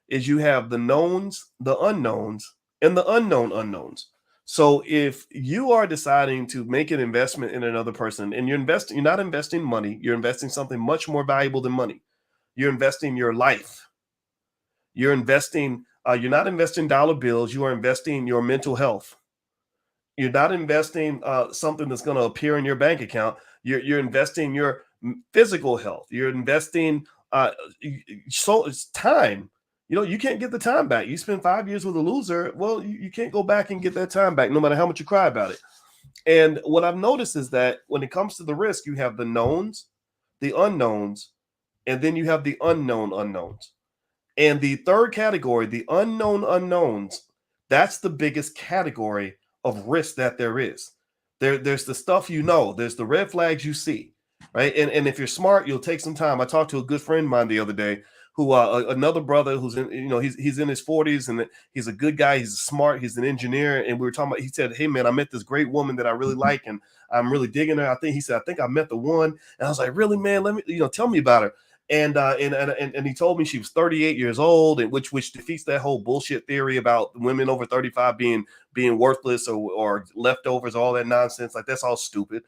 Speaker 1: is you have the knowns, the unknowns, and the unknown unknowns. So if you are deciding to make an investment in another person and you're not investing money, you're investing something much more valuable than money. You're investing your life. You're not investing dollar bills, you are investing your mental health. You're not investing something that's going to appear in your bank account. You're investing your physical health. You're investing so it's time. You can't get the time back. You spend 5 years with a loser. Well, you can't go back and get that time back, no matter how much you cry about it. And what I've noticed is that when it comes to the risk, you have the knowns, the unknowns, and then you have the unknown unknowns. And the third category, the unknown unknowns, that's the biggest category of risk that there is. There's the stuff there's the red flags you see, right? And if you're smart, you'll take some time. I talked to a good friend of mine the other day who another brother who's in, he's in his 40s and he's a good guy, he's smart, he's an engineer. And we were talking about, he said, hey man, I met this great woman that I really like and I'm really digging her. I think I met the one. And I was like, really, man, let me, tell me about her. And he told me she was 38 years old, and which defeats that whole bullshit theory about women over 35 being worthless or leftovers, all that nonsense. Like that's all stupid.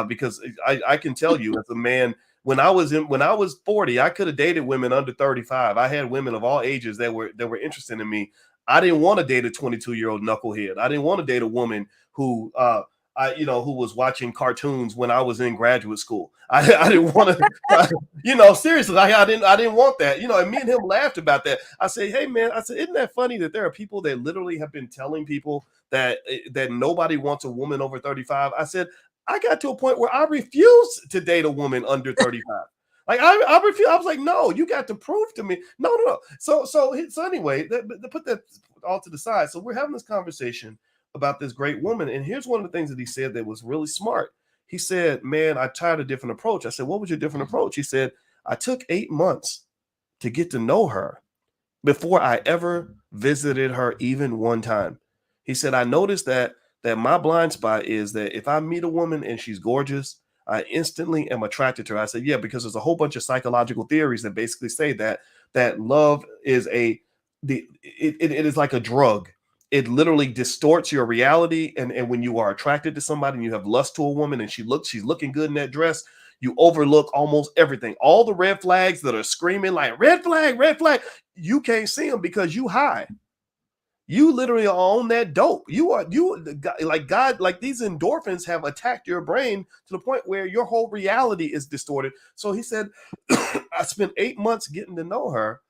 Speaker 1: Because I can tell you as a man, when I was 40, I could have dated women under 35. I had women of all ages that were interested in me. I didn't want to date a 22-year-old knucklehead. I didn't want to date a woman who who was watching cartoons when I was in graduate school. I didn't want to, seriously, I didn't want that, and me and him laughed about that. I say, hey man, I said, isn't that funny that there are people that literally have been telling people that nobody wants a woman over 35. I said, I got to a point where I refuse to date a woman under 35. Like I refuse. I was like, no, you got to prove to me. No. So anyway, put that all to the side. So we're having this conversation about this great woman. And here's one of the things that he said that was really smart. He said, man, I tried a different approach. I said, what was your different approach? He said, I took 8 months to get to know her before I ever visited her even one time. He said, I noticed that my blind spot is that if I meet a woman and she's gorgeous, I instantly am attracted to her. I said, yeah, because there's a whole bunch of psychological theories that basically say that love is it is like a drug. It literally distorts your reality. And when you are attracted to somebody and you have lust to a woman and she's looking good in that dress, you overlook almost everything. All the red flags that are screaming like red flag, you can't see them because you high. You literally are on that dope. Like God, like these endorphins have attacked your brain to the point where your whole reality is distorted. So he said, I spent 8 months getting to know her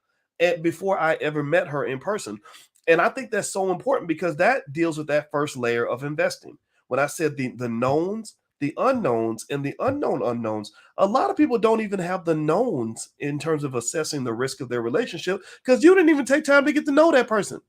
Speaker 1: before I ever met her in person. And I think that's so important because that deals with that first layer of investing. When I said the knowns, the unknowns, and the unknown unknowns, a lot of people don't even have the knowns in terms of assessing the risk of their relationship because you didn't even take time to get to know that person.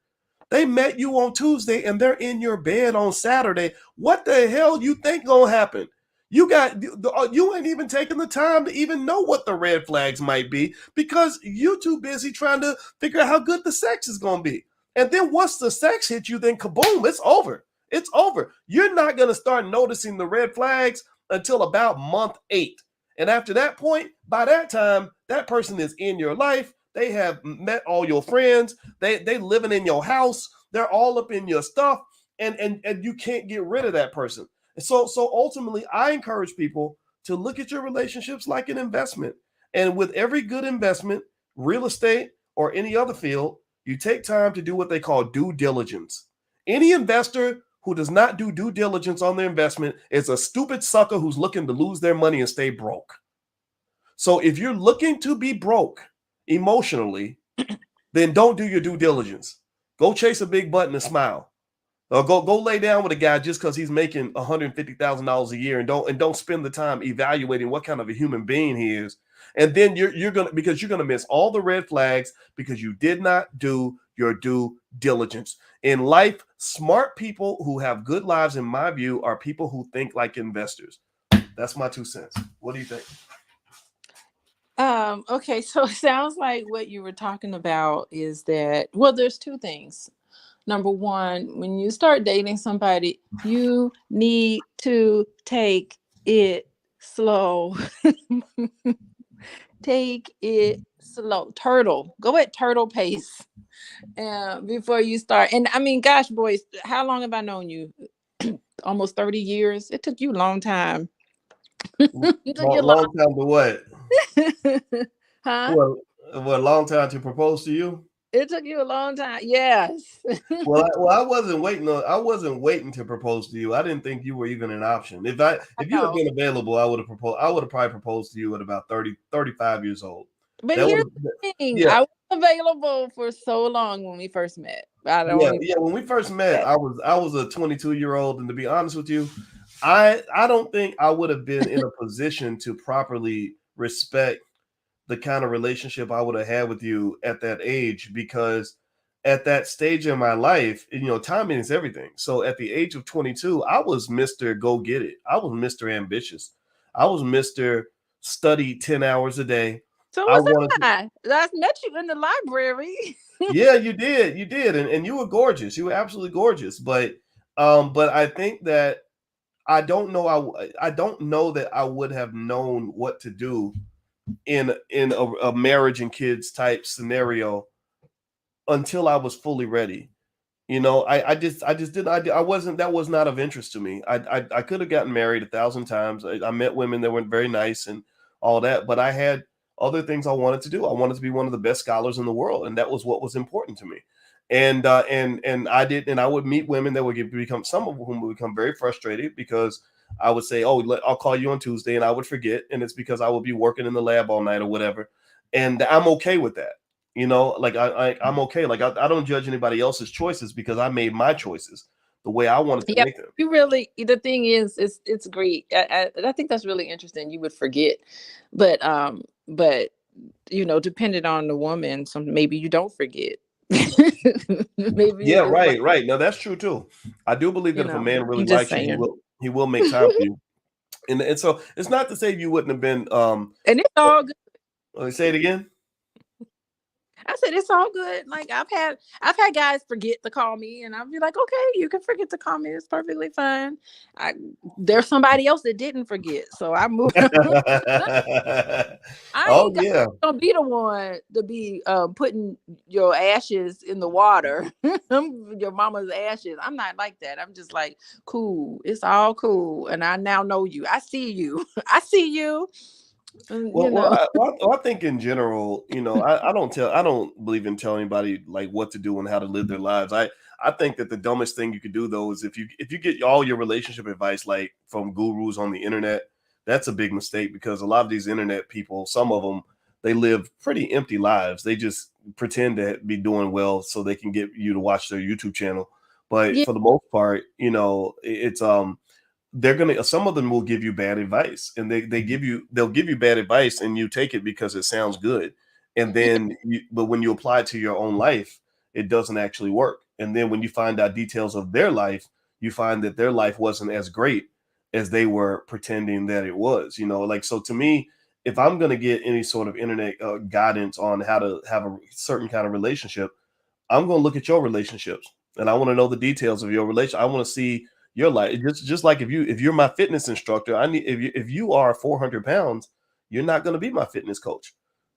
Speaker 1: They met you on Tuesday and they're in your bed on Saturday. What the hell you think gonna happen? You ain't even taking the time to even know what the red flags might be because you too busy trying to figure out how good the sex is gonna be. And then once the sex hits you, then kaboom, it's over. It's over. You're not gonna start noticing the red flags until about month 8. And after that point, by that time, that person is in your life. They have met all your friends. They living in your house. They're all up in your stuff, and you can't get rid of that person. And so ultimately, I encourage people to look at your relationships like an investment. And with every good investment, real estate or any other field, you take time to do what they call due diligence. Any investor who does not do due diligence on their investment is a stupid sucker who's looking to lose their money and stay broke. So if you're looking to be broke emotionally, then don't do your due diligence. Go chase a big button and smile. Go lay down with a guy just because he's making $150,000 a year, and don't spend the time evaluating what kind of a human being he is. And then you're gonna miss all the red flags because you did not do your due diligence. In life, smart people who have good lives, in my view, are people who think like investors. That's my 2 cents. What do you think?
Speaker 2: Okay, so it sounds like what you were talking about is that, well, there's two things. Number one, when you start dating somebody, you need to take it slow. Take it slow. Turtle. Go at turtle pace before you start. And I mean, gosh, Boyce, how long have I known you? Almost 30 years. It took you a long time. It took you a
Speaker 1: Long time to what?
Speaker 2: long huh?
Speaker 1: Well, what long time to propose to you?
Speaker 2: It took you a long time. Yes.
Speaker 1: I wasn't waiting to propose to you. I didn't think you were even an option.
Speaker 2: I
Speaker 1: If you'd have
Speaker 2: know.
Speaker 1: been available, I would have proposed. I would have probably proposed to you at about 35 years old.
Speaker 2: But
Speaker 1: That would
Speaker 2: here's
Speaker 1: have,
Speaker 2: the thing.
Speaker 1: yeah,
Speaker 2: I was available for so long when we first met. I don't even
Speaker 1: yeah. When we first met,
Speaker 2: that.
Speaker 1: I was a 22-year-old, and to be honest with you, I don't think I would have been in a position to properly respect the kind of relationship I would have had with you at that age, because at that stage in my life, timing is everything. So at the age of 22, I was Mr. Go Get It. I was Mr. Ambitious. I was Mr. Study 10 hours a day.
Speaker 2: So
Speaker 1: I
Speaker 2: was
Speaker 1: wanted to,
Speaker 2: I. I met you in the library.
Speaker 1: yeah, you did. You did. And you were gorgeous. You were absolutely gorgeous. But I think that I don't know that I would have known what to do in a marriage and kids type scenario until I was fully ready. I just didn't. I wasn't. That was not of interest to me. I could have gotten married 1,000 times. I met women that were very nice and all that, but I had other things I wanted to do. I wanted to be one of the best scholars in the world, and that was what was important to me. And I did, and I would meet women that would become, some of whom would become very frustrated because I would say, "Oh, I'll call you on Tuesday," and I would forget, and it's because I would be working in the lab all night or whatever. And I'm okay with that. Like I'm okay. Like I don't judge anybody else's choices because I made my choices the way I wanted to
Speaker 2: Yeah,
Speaker 1: make them.
Speaker 2: you really. The thing is, it's great. I think that's really interesting. You would forget, but depending on the woman, some maybe you don't forget. Maybe you
Speaker 1: Yeah,
Speaker 2: just like,
Speaker 1: right. No, that's true too. I do believe that if a man really
Speaker 2: I'm just
Speaker 1: likes you,
Speaker 2: saying.
Speaker 1: he will make time for you. And so it's not to say you wouldn't have been
Speaker 2: And it's all good.
Speaker 1: say it again.
Speaker 2: I said it's all good. Like I've had guys forget to call me, and I'll be like, okay, you can forget to call me. It's perfectly fine. I There's somebody else that didn't forget, so I moved. I
Speaker 1: Oh
Speaker 2: ain't
Speaker 1: yeah.
Speaker 2: gonna be the one to be putting your ashes in the water, your mama's ashes. I'm not like that. I'm just like, cool. It's all cool, and I now know you. I see you. I see you. And,
Speaker 1: I think in general, I don't believe in telling anybody like what to do and how to live their lives. I think that the dumbest thing you could do though is if you get all your relationship advice like from gurus on the internet, that's a big mistake because a lot of these internet people, some of them, they live pretty empty lives. They just pretend to be doing well so they can get you to watch their YouTube channel. But
Speaker 2: yeah,
Speaker 1: for the most part, it's they're gonna some of them will give you bad advice, and they'll give you bad advice and you take it because it sounds good, and
Speaker 2: yeah,
Speaker 1: then but when you apply it to your own life, it doesn't actually work. And then when you find out details of their life, you find that their life wasn't as great as they were pretending that it was. Like, so to me, if I'm going to get any sort of internet guidance on how to have a certain kind of relationship, I'm going to look at your relationships, and I want to know the details of your relationship. I want to see your life. Just like if you're my fitness instructor, I need if you are 400 pounds, you're not going to be my fitness coach.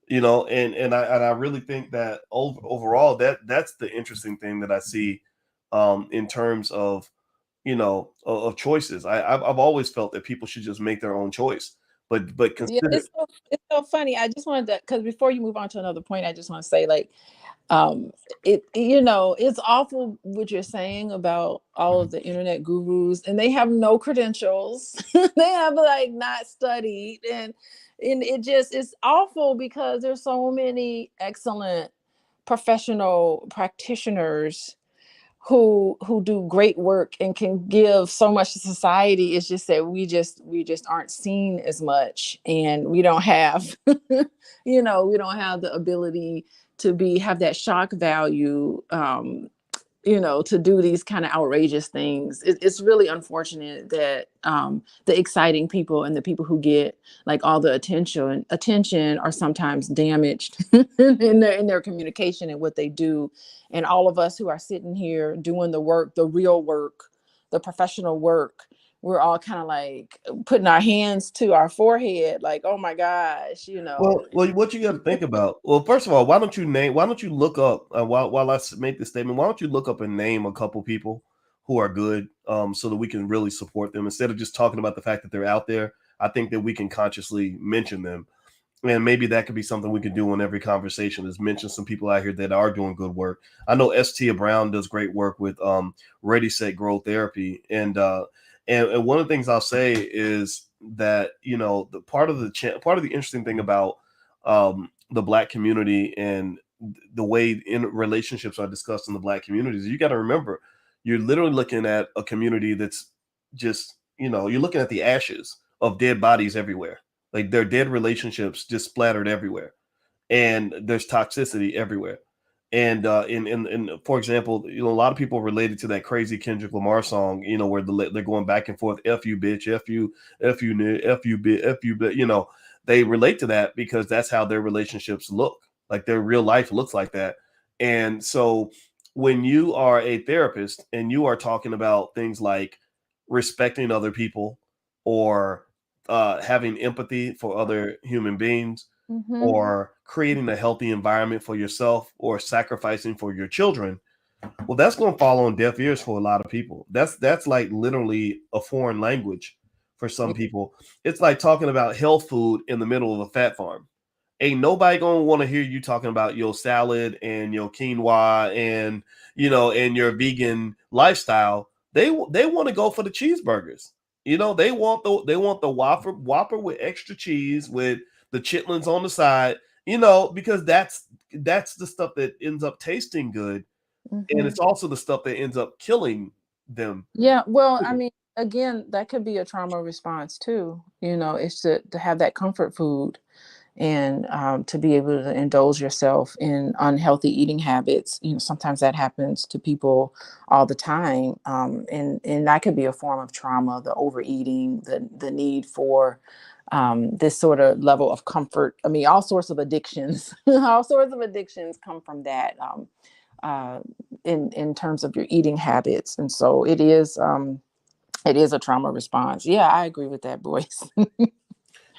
Speaker 1: And I really think that overall that's the interesting thing that I see in terms of of choices. I've always felt that people should just make their own choice, but
Speaker 2: yeah.
Speaker 1: consider.
Speaker 2: It's so funny. I just wanted to, because before you move on to another point, I just want to say, like, it's awful what you're saying about all of the internet gurus, and they have no credentials. They have like not studied, and it's awful because there's so many excellent professional practitioners who do great work and can give so much to society. It's just that we just aren't seen as much, and we don't have we don't have the ability to be have that shock value, to do these kind of outrageous things. It's really unfortunate that the exciting people and the people who get like all the attention are sometimes damaged in their communication and what they do. And all of us who are sitting here doing the work, the real work, the professional work, we're all kind of like putting our hands to our forehead, like, oh my gosh.
Speaker 1: Well, what you got to think about? Well, first of all, why don't you look up while I make this statement? Why don't you look up and name a couple people who are good, so that we can really support them instead of just talking about the fact that they're out there. I think that we can consciously mention them, and maybe that could be something we can do in every conversation, is mention some people out here that are doing good work. I know Tia Brown does great work with Ready Set Grow Therapy, and one of the things I'll say is that the part of the interesting thing about the Black community and the way in relationships are discussed in the Black communities, you got to remember, you're literally looking at a community that's just you're looking at the ashes of dead bodies everywhere. Like, their dead relationships just splattered everywhere, and there's toxicity everywhere. And for example, a lot of people related to that crazy Kendrick Lamar song, where they're going back and forth, "F you, bitch, F you, F you, F you, bitch, F you," but they relate to that because that's how their relationships look. Like, their real life looks like that. And so, when you are a therapist and you are talking about things like respecting other people, or having empathy for other human beings,
Speaker 2: Mm-hmm.
Speaker 1: or creating a healthy environment for yourself, or sacrificing for your children, well, that's going to fall on deaf ears for a lot of people. That's like literally a foreign language for some people. It's like talking about health food in the middle of a fat farm. Ain't nobody gonna want to hear you talking about your salad and your quinoa and and your vegan lifestyle. They want to go for the cheeseburgers. They want the Whopper with extra cheese with the chitlins on the side. Because that's the stuff that ends up tasting good, and
Speaker 2: Mm-hmm.
Speaker 1: it's also the stuff that ends up killing them.
Speaker 2: Yeah, well, I mean, again, that could be a trauma response too. It's to have that comfort food, and to be able to indulge yourself in unhealthy eating habits. Sometimes that happens to people all the time, and that could be a form of trauma: the overeating, the need for this sort of level of comfort. I mean, all sorts of addictions, all sorts of addictions come from that. Uh, in terms of your eating habits, and so it is a trauma response. Yeah, I agree with that, Boyce.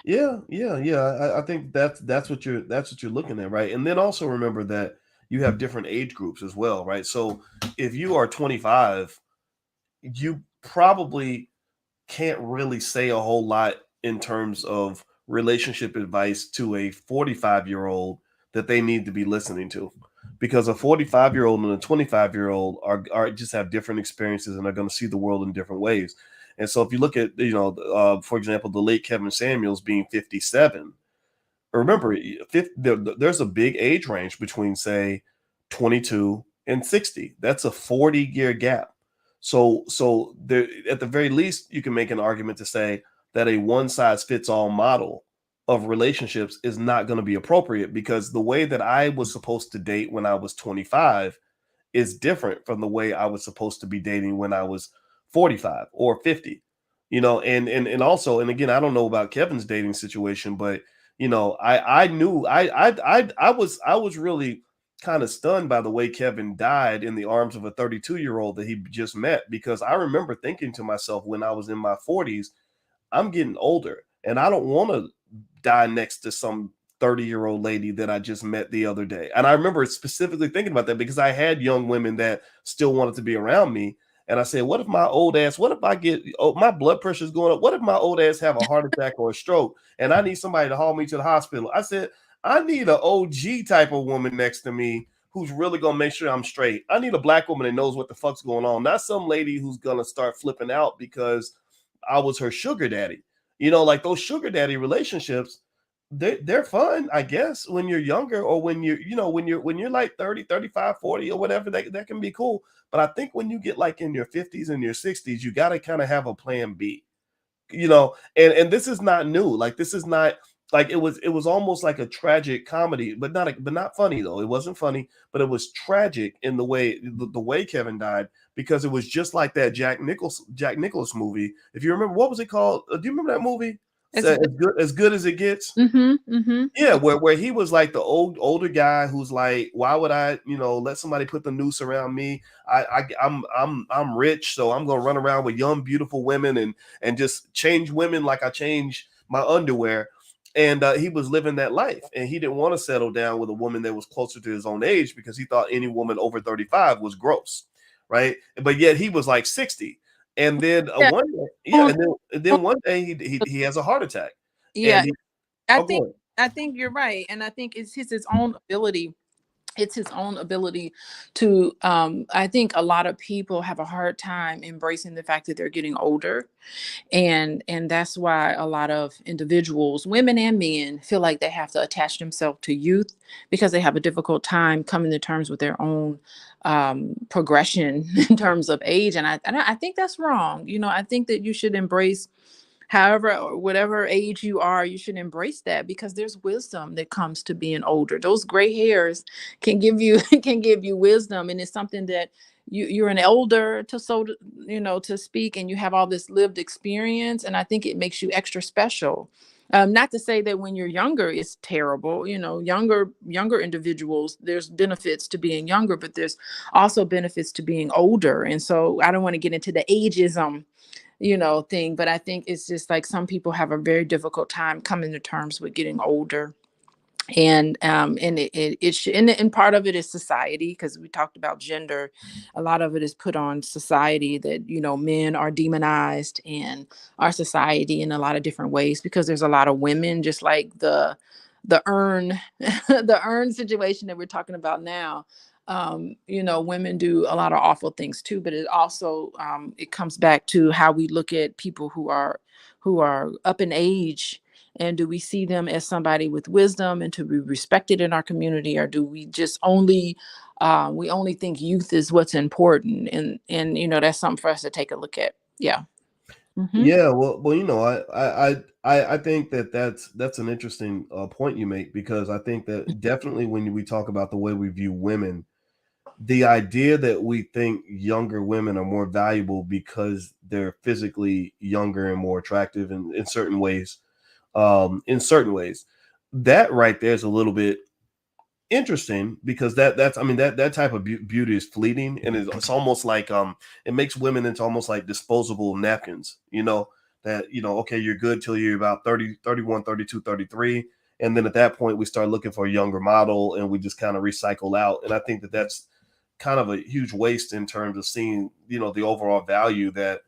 Speaker 1: Yeah, yeah, yeah. I think that's what you're looking at, right? And then also remember that you have different age groups as well, right? So if you are 25, you probably can't really say a whole lot in terms of relationship advice to a 45-year-old that they need to be listening to, because a 45-year-old and a 25-year-old are just have different experiences and are going to see the world in different ways. And so if you look at for example, the late Kevin Samuels being 57, remember, there's a big age range between, say, 22 and 60. That's a 40-year gap. So there, at the very least, you can make an argument to say that a one size fits all model of relationships is not going to be appropriate, because the way that I was supposed to date when I was 25 is different from the way I was supposed to be dating when I was 45 or 50. And also, and again, I don't know about Kevin's dating situation, but I knew I was really kind of stunned by the way Kevin died in the arms of a 32-year-old that he just met, because I remember thinking to myself when I was in my 40s, I'm getting older and I don't want to die next to some 30-year-old lady that I just met the other day. And I remember specifically thinking about that because I had young women that still wanted to be around me. And I said, what if I get, my blood pressure is going up? What if my old ass have a heart attack or a stroke and I need somebody to haul me to the hospital? I said, I need an OG type of woman next to me who's really going to make sure I'm straight. I need a Black woman that knows what the fuck's going on, not some lady who's going to start flipping out because I was her sugar daddy. Like those sugar daddy relationships, they're fun, I guess, when you're younger, or when you're, when you're like 30, 35, 40, or whatever, that can be cool. But I think when you get like in your 50s and your 60s, you got to kind of have a plan B. And this is not new. Like, this is not like, it was almost like a tragic comedy, but not funny though. It wasn't funny, but it was tragic in the way Kevin died, because it was just like that Jack Nicholas movie. If you remember, what was it called? Do you remember that movie? So,
Speaker 2: It's
Speaker 1: as good as it gets. Yeah,
Speaker 2: yeah.
Speaker 1: where he was like the older guy who's like, why would I, let somebody put the noose around me? I'm rich, so I'm gonna run around with young, beautiful women, and just change women like I change my underwear. And he was living that life, and he didn't want to settle down with a woman that was closer to his own age, because he thought any woman over 35 was gross, right? But yet he was like 60, and then
Speaker 2: Yeah.
Speaker 1: one day, yeah,
Speaker 2: On,
Speaker 1: and then one day he has a heart attack,
Speaker 2: yeah.
Speaker 1: and he
Speaker 2: I
Speaker 1: oh,
Speaker 2: think
Speaker 1: go ahead.
Speaker 2: I think you're right, and I think his own ability. It's his own ability to. I think a lot of people have a hard time embracing the fact that they're getting older, and that's why a lot of individuals, women and men, feel like they have to attach themselves to youth because they have a difficult time coming to terms with their own progression in terms of age. And I think that's wrong. I think that you should embrace, however or whatever age you are, you should embrace that, because there's wisdom that comes to being older. Those gray hairs can give you can give you wisdom, and it's something that you're an elder to, so to speak, and you have all this lived experience, and I think it makes you extra special. Not to say that when you're younger it's terrible. Younger individuals, there's benefits to being younger, but there's also benefits to being older. And so I don't want to get into the ageism thing, but I think it's just like some people have a very difficult time coming to terms with getting older. And part of it is society, because we talked about gender. A lot of it is put on society, that men are demonized in our society in a lot of different ways, because there's a lot of women, just like the urn the urn situation that we're talking about now. Women do a lot of awful things too, but it comes back to how we look at people who are up in age, and do we see them as somebody with wisdom and to be respected in our community, or do we just only think youth is what's important? And that's something for us to take a look at. Yeah. Hmm.
Speaker 1: Yeah, well, I think that's an interesting point you make, because I think that definitely when we talk about the way we view women, the idea that we think younger women are more valuable because they're physically younger and more attractive in certain ways, that right there is a little bit interesting, because that's I mean that type of beauty is fleeting, and it's almost like it makes women into almost like disposable napkins, that okay, you're good till you're about 30, 31, 32, 33, and then at that point we start looking for a younger model, and we just kind of recycle out. And I think that that's kind of a huge waste in terms of seeing the overall value that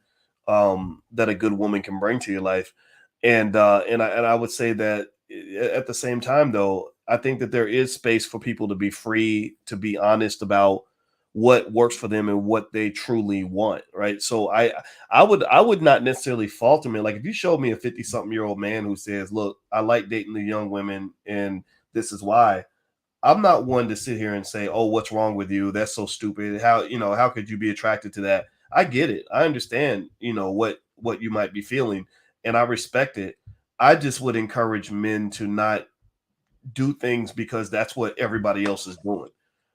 Speaker 1: a good woman can bring to your life. And I would say that at the same time, though, I think that there is space for people to be free, to be honest about what works for them and what they truly want, right? So I would not necessarily fault them. Like, if you showed me a 50 something year old man who says, "Look, I like dating the young women, and this is why," I'm not one to sit here and say, "Oh, what's wrong with you? That's so stupid. How could you be attracted to that?" I get it. I understand, what you might be feeling, and I respect it. I just would encourage men to not do things because that's what everybody else is doing.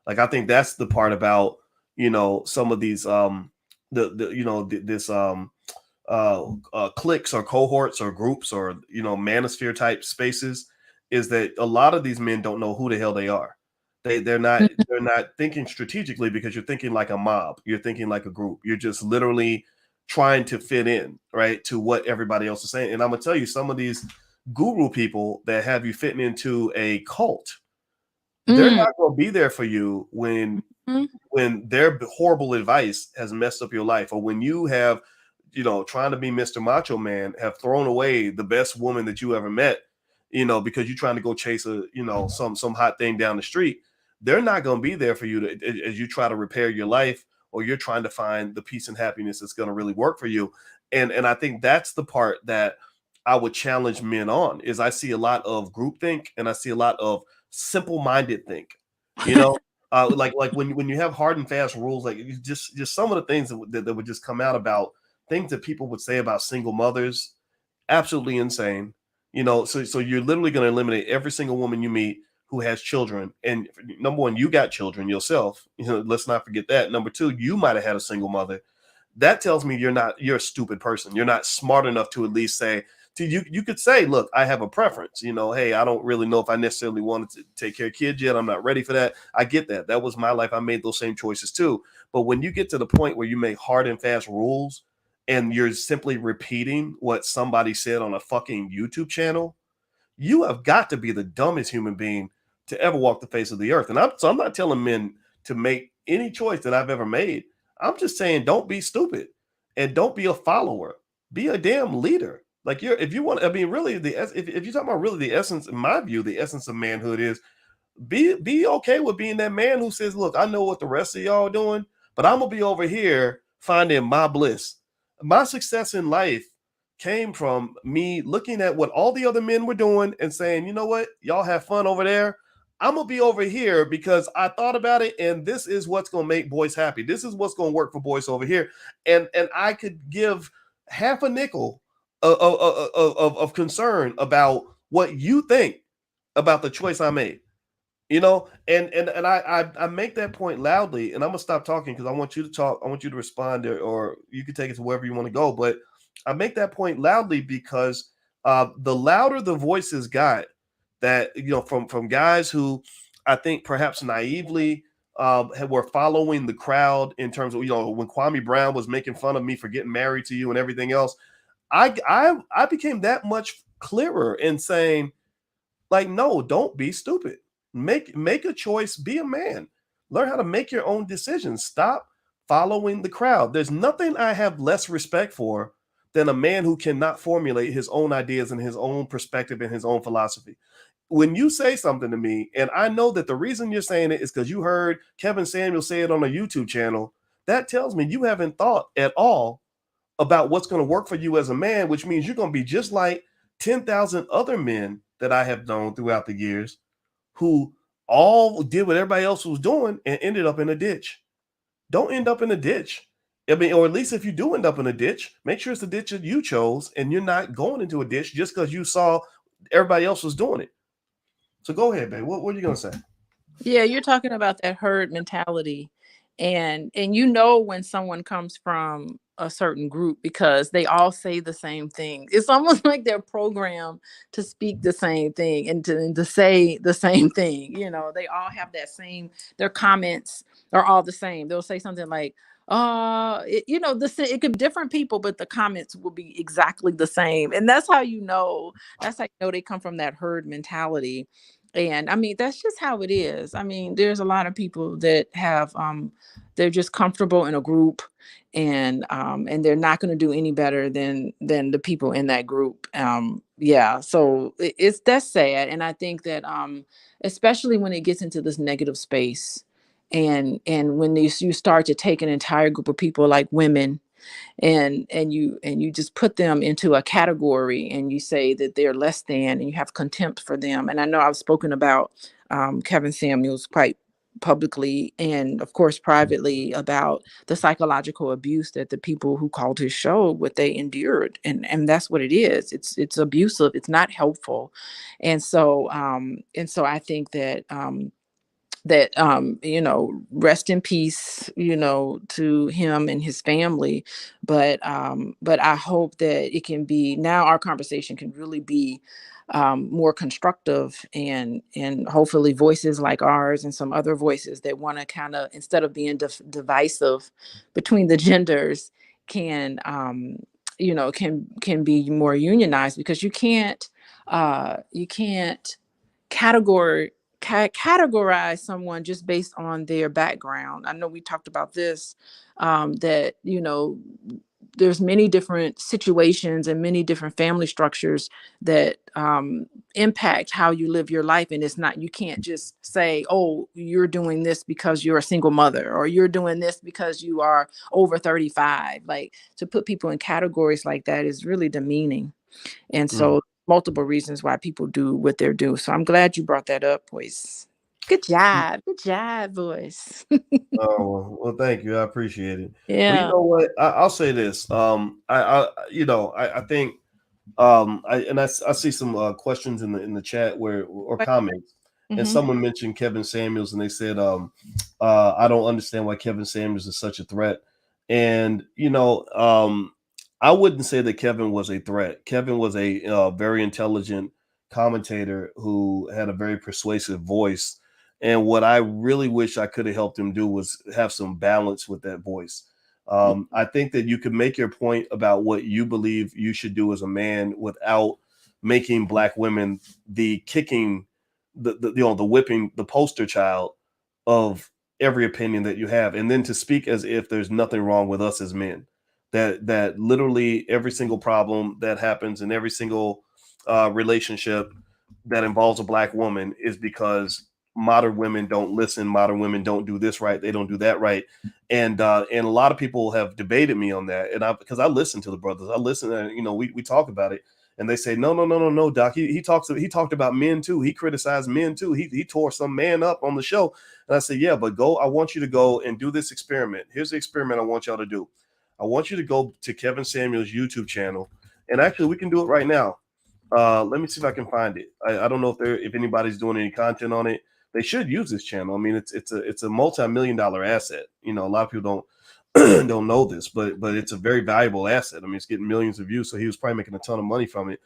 Speaker 1: Like, I think that's the part about, some of these the this cliques or cohorts or groups or manosphere type spaces, is that a lot of these men don't know who the hell they are. They're not thinking strategically, because you're thinking like a mob, you're thinking like a group, you're just literally trying to fit in, right, to what everybody else is saying. And I'm gonna tell you, some of these guru people that have you fitting into a cult, they're
Speaker 2: Mm.
Speaker 1: not going to be there for you
Speaker 2: Mhm.
Speaker 1: when their horrible advice has messed up your life, or when you have, trying to be Mr. Macho Man, have thrown away the best woman that you ever met, because you're trying to go chase some hot thing down the street. They're not going to be there for you as you try to repair your life, or you're trying to find the peace and happiness that's going to really work for you. And I think that's the part that I would challenge men on is I see a lot of groupthink and I see a lot of simple-minded think. You know, like when you have hard and fast rules, like just some of the things that would just come out about things that people would say about single mothers, absolutely insane. You know, so you're literally going to eliminate every single woman you meet who has children. And number one, you got children yourself. You know, let's not forget that. Number two, you might have had a single mother. That tells me you're a stupid person. You're not smart enough to at least say to you could say, look, I have a preference. You know, hey, I don't really know if I necessarily wanted to take care of kids yet. I'm not ready for that. I get that. That was my life. I made those same choices too. But when you get to the point where you make hard and fast rules and you're simply repeating what somebody said on a fucking YouTube channel, you have got to be the dumbest human being to ever walk the face of the earth. And I'm not telling men to make any choice that I've ever made. I'm just saying don't be stupid and don't be a follower. Be a damn leader. Like if you want, I mean, really, if you're talking about really the essence, in my view, the essence of manhood is be okay with being that man who says, look, I know what the rest of y'all are doing, but I'm gonna be over here finding my bliss. My success in life came from me looking at what all the other men were doing and saying, you know what, y'all have fun over there. I'm gonna be over here because I thought about it, and this is what's gonna make Boyce happy. This is what's gonna work for Boyce over here, and I could give half a nickel of concern about what you think about the choice I made. You know, and I make that point loudly, and I'm gonna stop talking because I want you to talk. I want you to respond, or you can take it to wherever you want to go. But I make that point loudly because the louder the voices got, that from guys who I think perhaps naively were following the crowd in terms of when Kwame Brown was making fun of me for getting married to you and everything else. I became that much clearer in saying, like, no, don't be stupid. Make a choice, be a man. Learn how to make your own decisions. Stop following the crowd. There's nothing I have less respect for than a man who cannot formulate his own ideas and his own perspective and his own philosophy. When you say something to me, and I know that the reason you're saying it is because you heard Kevin Samuel say it on a YouTube channel, that tells me you haven't thought at all about what's going to work for you as a man, which means you're going to be just like 10,000 other men that I have known throughout the years who all did what everybody else was doing and ended up in a ditch. Don't end up in a ditch. I mean, or at least if you do end up in a ditch, make sure it's the ditch that you chose and you're not going into a ditch just because you saw everybody else was doing it. So go ahead, babe. What are you going to say?
Speaker 2: Yeah, you're talking about that herd mentality. And when someone comes from a certain group because they all say the same thing. It's almost like they're programmed to speak the same thing and to say the same thing. They all have that same, their comments are all the same. They'll say something like, it could be different people, but the comments will be exactly the same. And that's how you know they come from that herd mentality. And I mean, that's just how it is. I mean, there's a lot of people that have they're just comfortable in a group, and they're not going to do any better than the people in that group. Yeah, so that's sad. And I think that especially when it gets into this negative space, and when you start to take an entire group of people like women, and you just put them into a category, and you say that they're less than, and you have contempt for them. And I know I've spoken about Kevin Samuels quite publicly, and of course privately, about the psychological abuse that the people who called his show, what they endured. And that's what it is. It's abusive. It's not helpful. And so I think that rest in peace, to him and his family. But I hope that it can be, now our conversation can really be more constructive, and hopefully voices like ours and some other voices that want to kind of, instead of being divisive between the genders, can can be more unionized, because you can't categor categorize someone just based on their background. I know we talked about this, that there's many different situations and many different family structures that impact how you live your life. And it's not, you can't just say, oh, you're doing this because you're a single mother, or you're doing this because you are over 35. Like, to put people in categories like that is really demeaning. And
Speaker 1: Mm.
Speaker 2: so multiple reasons why people do what they're doing. So I'm glad you brought that up, Boyce. Good job. Good job, Boyce.
Speaker 1: Oh, well, thank you. I appreciate it. Well, you
Speaker 2: Yeah.
Speaker 1: know what? I'll say this. I think I see some questions in the chat where or comments, and
Speaker 2: Mm-hmm.
Speaker 1: someone mentioned Kevin Samuels, and they said, I don't understand why Kevin Samuels is such a threat. And I wouldn't say that Kevin was a threat. Kevin was a very intelligent commentator who had a very persuasive voice. And what I really wish I could have helped him do was have some balance with that voice. I think that you can make your point about what you believe you should do as a man without making black women the kicking, the whipping, the poster child of every opinion that you have, and then to speak as if there's nothing wrong with us as men. That literally every single problem that happens in every single relationship that involves a black woman is because modern women don't listen, modern women don't do this right, they don't do that right. And a lot of people have debated me on that, and I because I listen to the brothers, I listen, and we talk about it, and they say no, doc, he talked about men too, he criticized men too, he tore some man up on the show. And I said, yeah, but I want you to go and do this experiment. Here's the experiment I want y'all to do. I want you to go to Kevin Samuels YouTube channel, and actually we can do it right now. Let me see if I can find it. I don't know if anybody's doing any content on it. They should use this channel. I mean, it's a multi-million-dollar asset. A lot of people don't don't know this, but it's a very valuable asset. I mean, it's getting millions of views, so he was probably making a ton of money from it.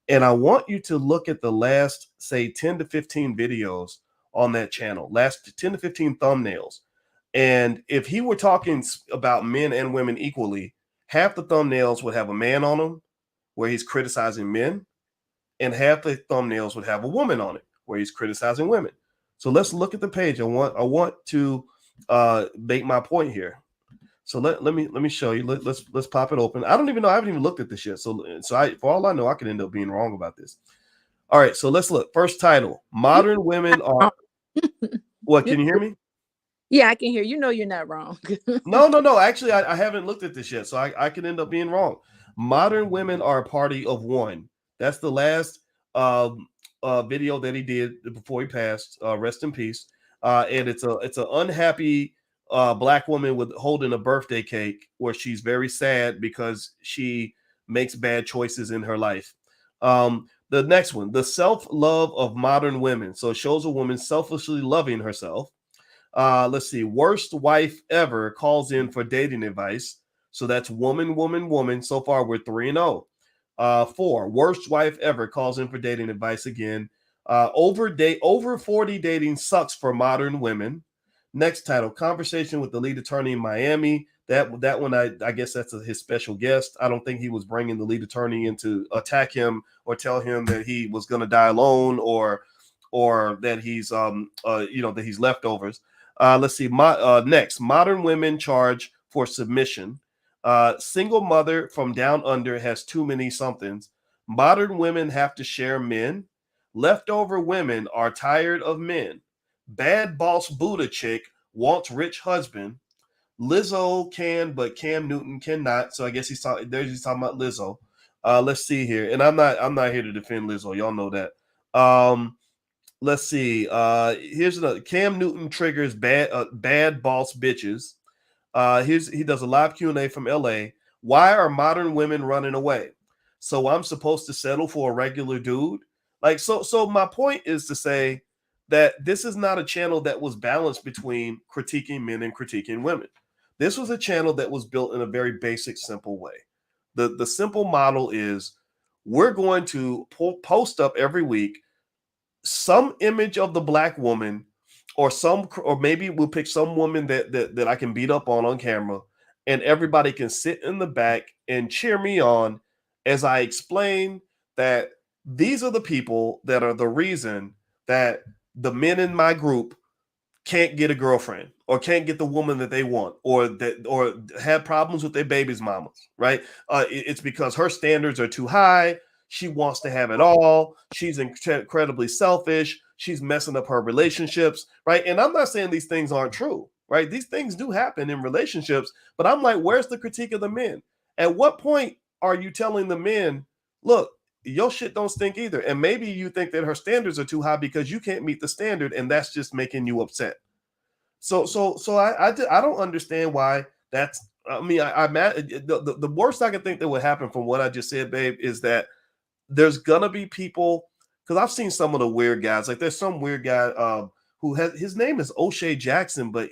Speaker 1: And I want you to look at the last, say, 10 to 15 videos on that channel, last 10 to 15 thumbnails. And if he were talking about men and women equally, half the thumbnails would have a man on them where he's criticizing men, and half the thumbnails would have a woman on it where he's criticizing women. So let's look at the page. I want to make my point here. So let me show you. Let's pop it open. I don't even know. I haven't even looked at this yet. For all I know, I could end up being wrong about this. All right. So let's look. First title:
Speaker 2: You
Speaker 1: Modern women are. What? Can you hear me?
Speaker 2: Yeah, I can hear. You know you're not wrong.
Speaker 1: No. Actually, I haven't looked at this yet, so I could end up being wrong. Modern women are a party of one. That's the last video that he did before he passed. Rest in peace. And it's an unhappy black woman with holding a birthday cake where she's very sad because she makes bad choices in her life. The next one, the self love of modern women. So it shows a woman selfishly loving herself. Let's see. Worst wife ever calls in for dating advice. So that's woman. So far, we're 3-0. 4. Worst wife ever calls in for dating advice again. Over 40 dating sucks for modern women. Next title: Conversation with the lead attorney in Miami. That one, I guess that's his special guest. I don't think he was bringing the lead attorney in to attack him or tell him that he was going to die alone or that he's that he's leftovers. Let's see. Next, modern women charge for submission. Single mother from down under has too many somethings. Modern women have to share men. Leftover women are tired of men. Bad boss Buddha chick wants rich husband. Lizzo can, but Cam Newton cannot. So I guess he's talking about Lizzo. Let's see here, and I'm not here to defend Lizzo. Y'all know that. Let's see. Here's another. Cam Newton triggers bad boss bitches. He does a live Q&A from LA. Why are modern women running away? So I'm supposed to settle for a regular dude? Like so my point is to say that this is not a channel that was balanced between critiquing men and critiquing women. This was a channel that was built in a very basic, simple way. The simple model is we're going to post up every week some image of the black woman or maybe we'll pick some woman that I can beat up on camera, and everybody can sit in the back and cheer me on as I explain that these are the people that are the reason that the men in my group can't get a girlfriend or can't get the woman that they want or have problems with their baby's mamas, right? It's because her standards are too high. She wants to have it all. She's incredibly selfish. She's messing up her relationships, right? And I'm not saying these things aren't true, right? These things do happen in relationships, but I'm like, where's the critique of the men? At what point are you telling the men, look, your shit don't stink either. And maybe you think that her standards are too high because you can't meet the standard, and that's just making you upset. So I don't understand why that's. I mean, the worst I can think that would happen from what I just said, babe, is that there's gonna be people, because I've seen some of the weird guys. Like there's some weird guy who has, his name is O'Shea Jackson, but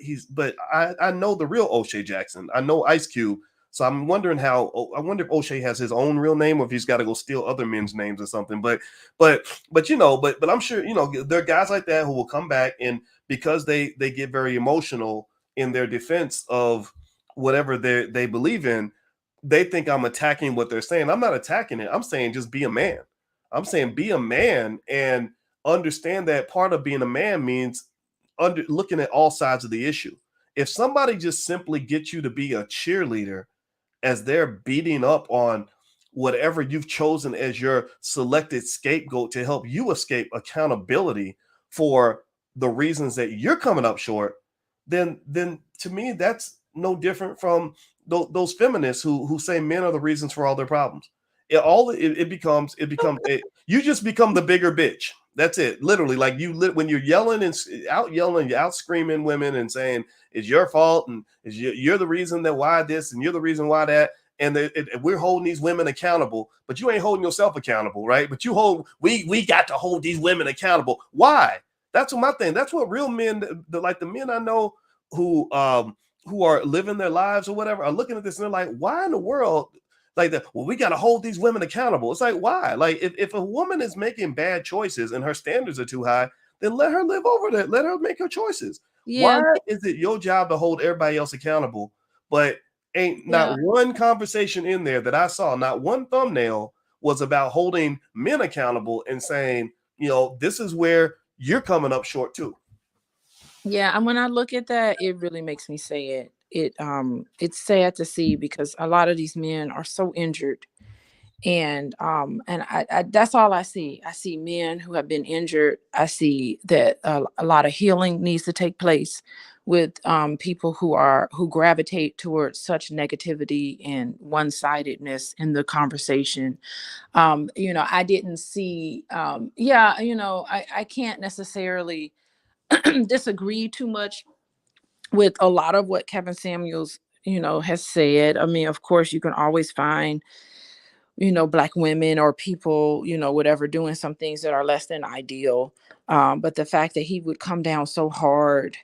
Speaker 1: I know the real O'Shea Jackson. I know Ice Cube. So I'm wondering I wonder if O'Shea has his own real name or if he's got to go steal other men's names or something. But I'm sure there are guys like that who will come back, and because they get very emotional in their defense of whatever they believe in, they think I'm attacking what they're saying. I'm not attacking it. I'm saying just be a man. I'm saying be a man and understand that part of being a man means looking at all sides of the issue. If somebody just simply gets you to be a cheerleader as they're beating up on whatever you've chosen as your selected scapegoat to help you escape accountability for the reasons that you're coming up short, then to me that's no different from those feminists who say men are the reasons for all their problems. You just become the bigger bitch. That's it. Literally, like when you're yelling and you're out screaming women and saying it's your fault and you're the reason that why this and you're the reason why that. And we're holding these women accountable, but you ain't holding yourself accountable, right? But we got to hold these women accountable. Why? That's what my thing. That's what real men, like the men I know who are living their lives or whatever, are looking at this and they're like, why in the world? Like that, well, we got to hold these women accountable. It's like, why? Like, if a woman is making bad choices and her standards are too high, then let her live over that. Let her make her choices.
Speaker 2: Yeah,
Speaker 1: Why is it your job to hold everybody else accountable? But ain't not
Speaker 2: yeah,
Speaker 1: one conversation in there that I saw, not one thumbnail was about holding men accountable and saying, this is where you're coming up short too.
Speaker 2: yeah. And when I look at that, it really makes me say it's sad to see because a lot of these men are so injured. And that's all I see. I see men who have been injured. I see that a lot of healing needs to take place with people who gravitate towards such negativity and one-sidedness in the conversation. I didn't see. Yeah, I can't necessarily disagree too much with a lot of what Kevin Samuels has said. I mean, of course, you can always find Black women or people, whatever, doing some things that are less than ideal. But the fact that he would come down so hard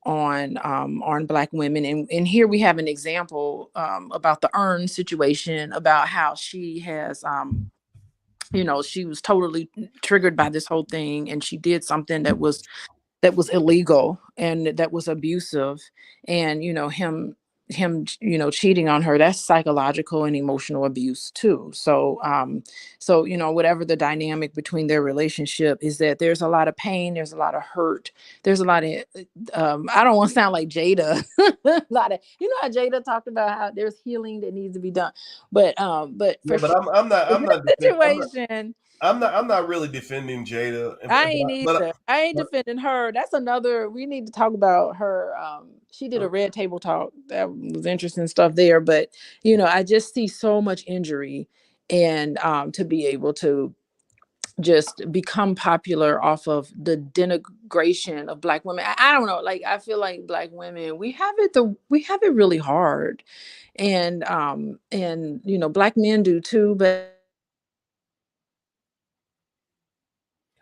Speaker 2: on Black women, and here we have an example about the Earn situation, about how she has, she was totally triggered by this whole thing, and she did something that was illegal and that was abusive, and him cheating on her, that's psychological and emotional abuse too. So whatever the dynamic between their relationship is, that there's a lot of pain, there's a lot of hurt, there's a lot of I don't want to sound like Jada a lot of, how Jada talked about how there's healing that needs to be done, but
Speaker 1: Yeah,
Speaker 2: for
Speaker 1: but
Speaker 2: sure
Speaker 1: I'm not
Speaker 2: in
Speaker 1: I'm
Speaker 2: this
Speaker 1: not
Speaker 2: situation,
Speaker 1: I'm not really defending Jada,
Speaker 2: I ain't either. I ain't
Speaker 1: but
Speaker 2: defending her. That's another. We need to talk about her. She did a red table talk. That was interesting stuff there. But I just see so much injury, and to be able to just become popular off of the denigration of Black women. I don't know. Like, I feel like Black women, we have it really hard, and Black men do too. But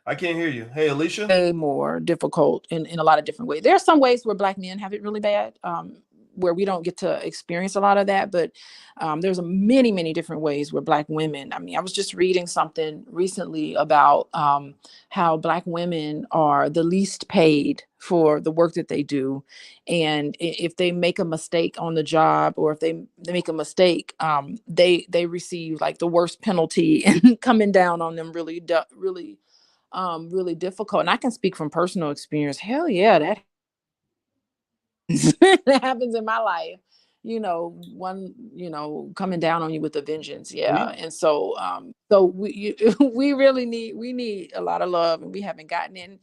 Speaker 1: I can't hear you. Hey, Alicia.
Speaker 2: way more difficult in a lot of different ways. There are some ways where Black men have it really bad, where we don't get to experience a lot of that. But there's many, many different ways where Black women. I mean, I was just reading something recently about how Black women are the least paid for the work that they do, and if they make a mistake on the job, or if they make a mistake, they receive like the worst penalty and coming down on them really difficult. And I can speak from personal experience. Hell yeah, that that happens in my life. One, coming down on you with a vengeance. Yeah.
Speaker 1: We
Speaker 2: And so we need a lot of love, and we haven't gotten in.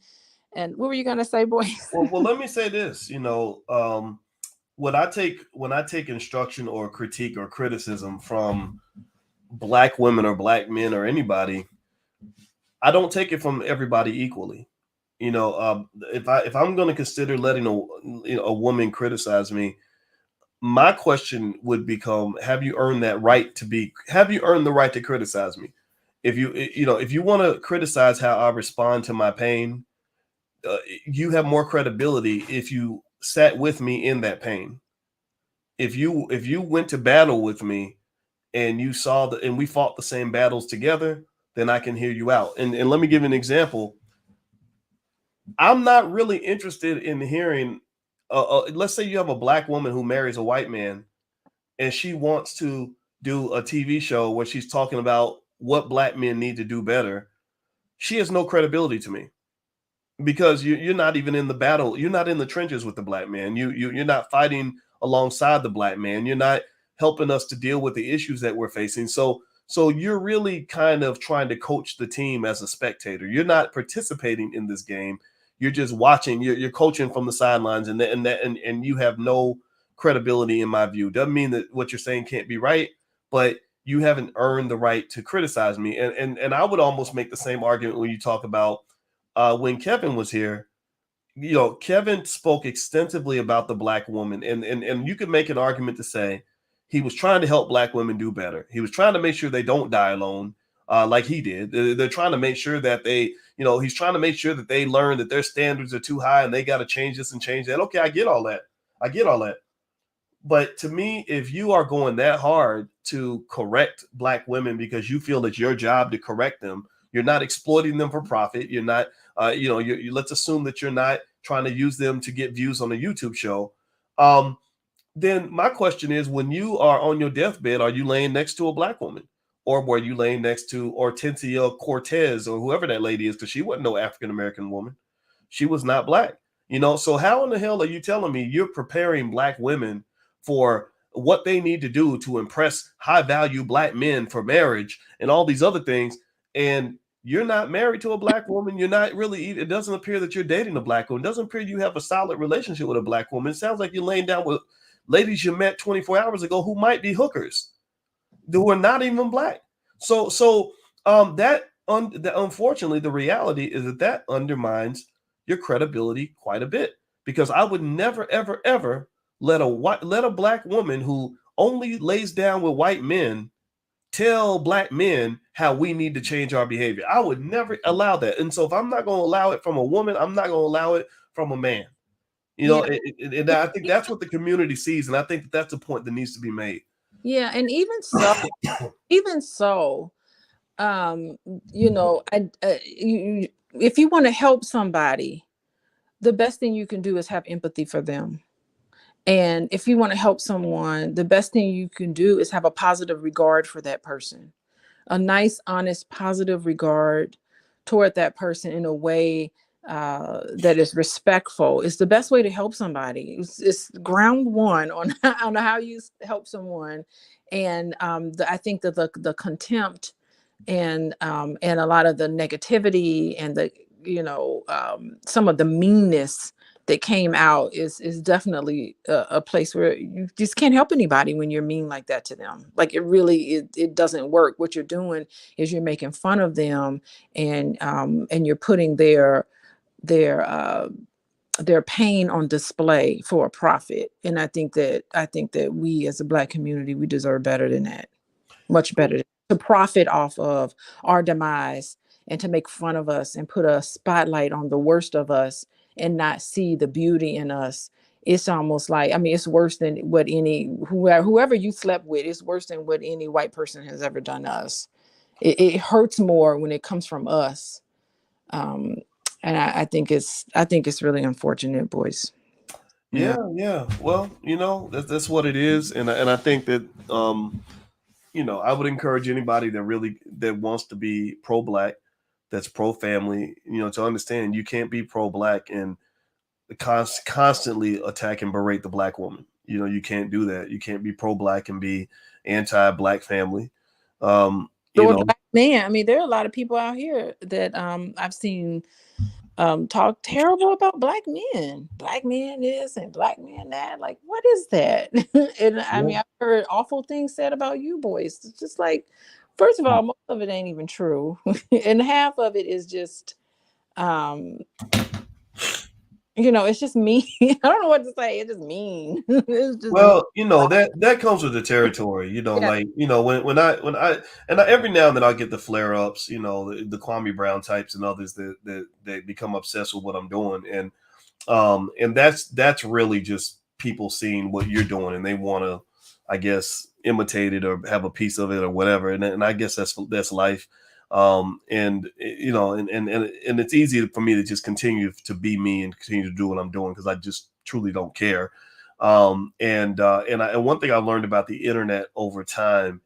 Speaker 2: And what were you gonna say, Boyce?
Speaker 1: well, let me say this. When I take instruction or critique or criticism from Black women or Black men or anybody, I don't take it from everybody equally. If I'm going to consider letting a woman criticize me, my question would become: Have you earned that right to be? Have you earned the right to criticize me? If you want to criticize how I respond to my pain, you have more credibility if you sat with me in that pain. If you went to battle with me and you saw and we fought the same battles together, then I can hear you out. And let me give you an example. I'm not really interested in hearing. Let's say you have a black woman who marries a white man, and she wants to do a TV show where she's talking about what black men need to do better. She has no credibility to me because you're not even in the battle. You're not in the trenches with the black man. You're not fighting alongside the black man. You're not helping us to deal with the issues that we're facing. So you're really kind of trying to coach the team as a spectator. You're not participating in this game. You're just watching. You're coaching from the sidelines, and you have no credibility in my view. Doesn't mean that what you're saying can't be right, but you haven't earned the right to criticize me. And I would almost make the same argument when you talk about when Kevin was here. Kevin spoke extensively about the black woman, and you could make an argument to say he was trying to help black women do better. He was trying to make sure they don't die alone, like he did. They're trying to make sure that he's trying to make sure that they learn that their standards are too high and they got to change this and change that. Okay, I get all that. I get all that. But to me, if you are going that hard to correct black women because you feel it's your job to correct them, you're not exploiting them for profit. You're not, let's assume that you're not trying to use them to get views on a YouTube show. Then my question is, when you are on your deathbed, are you laying next to a black woman? Or were you laying next to Hortensia Cortez or whoever that lady is? Because she wasn't no African American woman. She was not black. So how in the hell are you telling me you're preparing black women for what they need to do to impress high value black men for marriage and all these other things? And you're not married to a black woman. You're not really, it doesn't appear that you're dating a black woman. It doesn't appear you have a solid relationship with a black woman. It sounds like you're laying down with ladies you met 24 hours ago who might be hookers, who are not even black. That unfortunately, the reality is that undermines your credibility quite a bit, because I would never, ever, ever let a black woman who only lays down with white men tell black men how we need to change our behavior. I would never allow that. And so if I'm not going to allow it from a woman, I'm not going to allow it from a man.
Speaker 2: Yeah.
Speaker 1: And I think that's what the community sees, and I think that's a point that needs to be made.
Speaker 2: Yeah, and even so, um, if you want to help somebody, the best thing you can do is have empathy for them. And if you want to help someone, the best thing you can do is have a positive regard for that person, a nice, honest, positive regard toward that person in a way that is respectful. It's the best way to help somebody. It's ground one on on how you help someone. And I think that the contempt and a lot of the negativity and the some of the meanness that came out is definitely a place where you just can't help anybody when you're mean like that to them. Like it doesn't work. What you're doing is you're making fun of them, and you're putting their uh their pain on display for a profit. And I think that we as a Black community, we deserve better than that. Much better to profit off of our demise and to make fun of us and put a spotlight on the worst of us and not see the beauty in us. It's almost like, I mean, it's worse than what whoever you slept with, it's worse than what any white person has ever done to us. It hurts more when it comes from us. Um, and I think it's really unfortunate, Boyce. Yeah.
Speaker 1: Yeah. Well, that's what it is, and I think that I would encourage anybody that wants to be pro-black, that's pro-family, to understand you can't be pro-black and constantly attack and berate the black woman. You can't do that. You can't be pro-black and be anti-black family. Um, you
Speaker 2: Or
Speaker 1: know,
Speaker 2: Black man. I mean, there are a lot of people out here that I've seen talk terrible about Black men this and Black men that. Like, what is that? And I
Speaker 1: yeah.
Speaker 2: mean, I've heard awful things said about you boys. It's just like, First of all, most of it ain't even true, and half of it is just, um, it's just mean. I don't know what to say. It's just mean. It's just mean.
Speaker 1: Well, that comes with the territory.
Speaker 2: Yeah,
Speaker 1: Like every now and then I'll get the flare ups. The Kwame Brown types and others that become obsessed with what I'm doing, and that's really just people seeing what you're doing and they want to, I guess, imitate it or have a piece of it or whatever. And I guess that's life. And and it's easy for me to just continue to be me and continue to do what I'm doing because I just truly don't care. And one thing I learned about the internet over time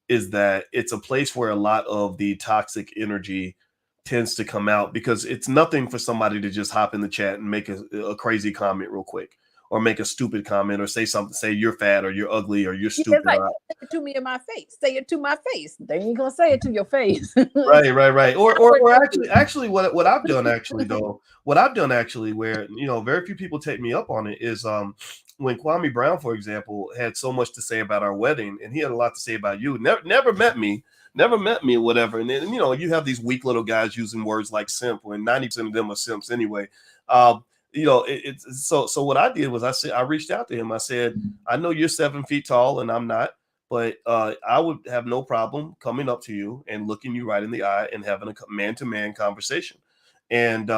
Speaker 1: is that it's a place where a lot of the toxic energy tends to come out because it's nothing for somebody to just hop in the chat and make a crazy comment real quick or make a stupid comment or say something, say you're fat or you're ugly or you're
Speaker 2: yeah, it's
Speaker 1: stupid.
Speaker 2: like, say it to me in my face. Say it to my face. They ain't gonna say it to your face.
Speaker 1: Right. Or
Speaker 2: That's what
Speaker 1: or
Speaker 2: they do.
Speaker 1: actually what I've done actually though, what I've done actually where very few people take me up on it is when Kwame Brown, for example, had so much to say about our wedding and he had a lot to say about you. Never met me or whatever. And then you have these weak little guys using words like simp when 90% of them are simps anyway. It's so what I did was I reached out to him. I said, I know you're 7 feet tall and I'm not. But I would have no problem coming up to you and looking you right in the eye and having a man-to-man conversation. And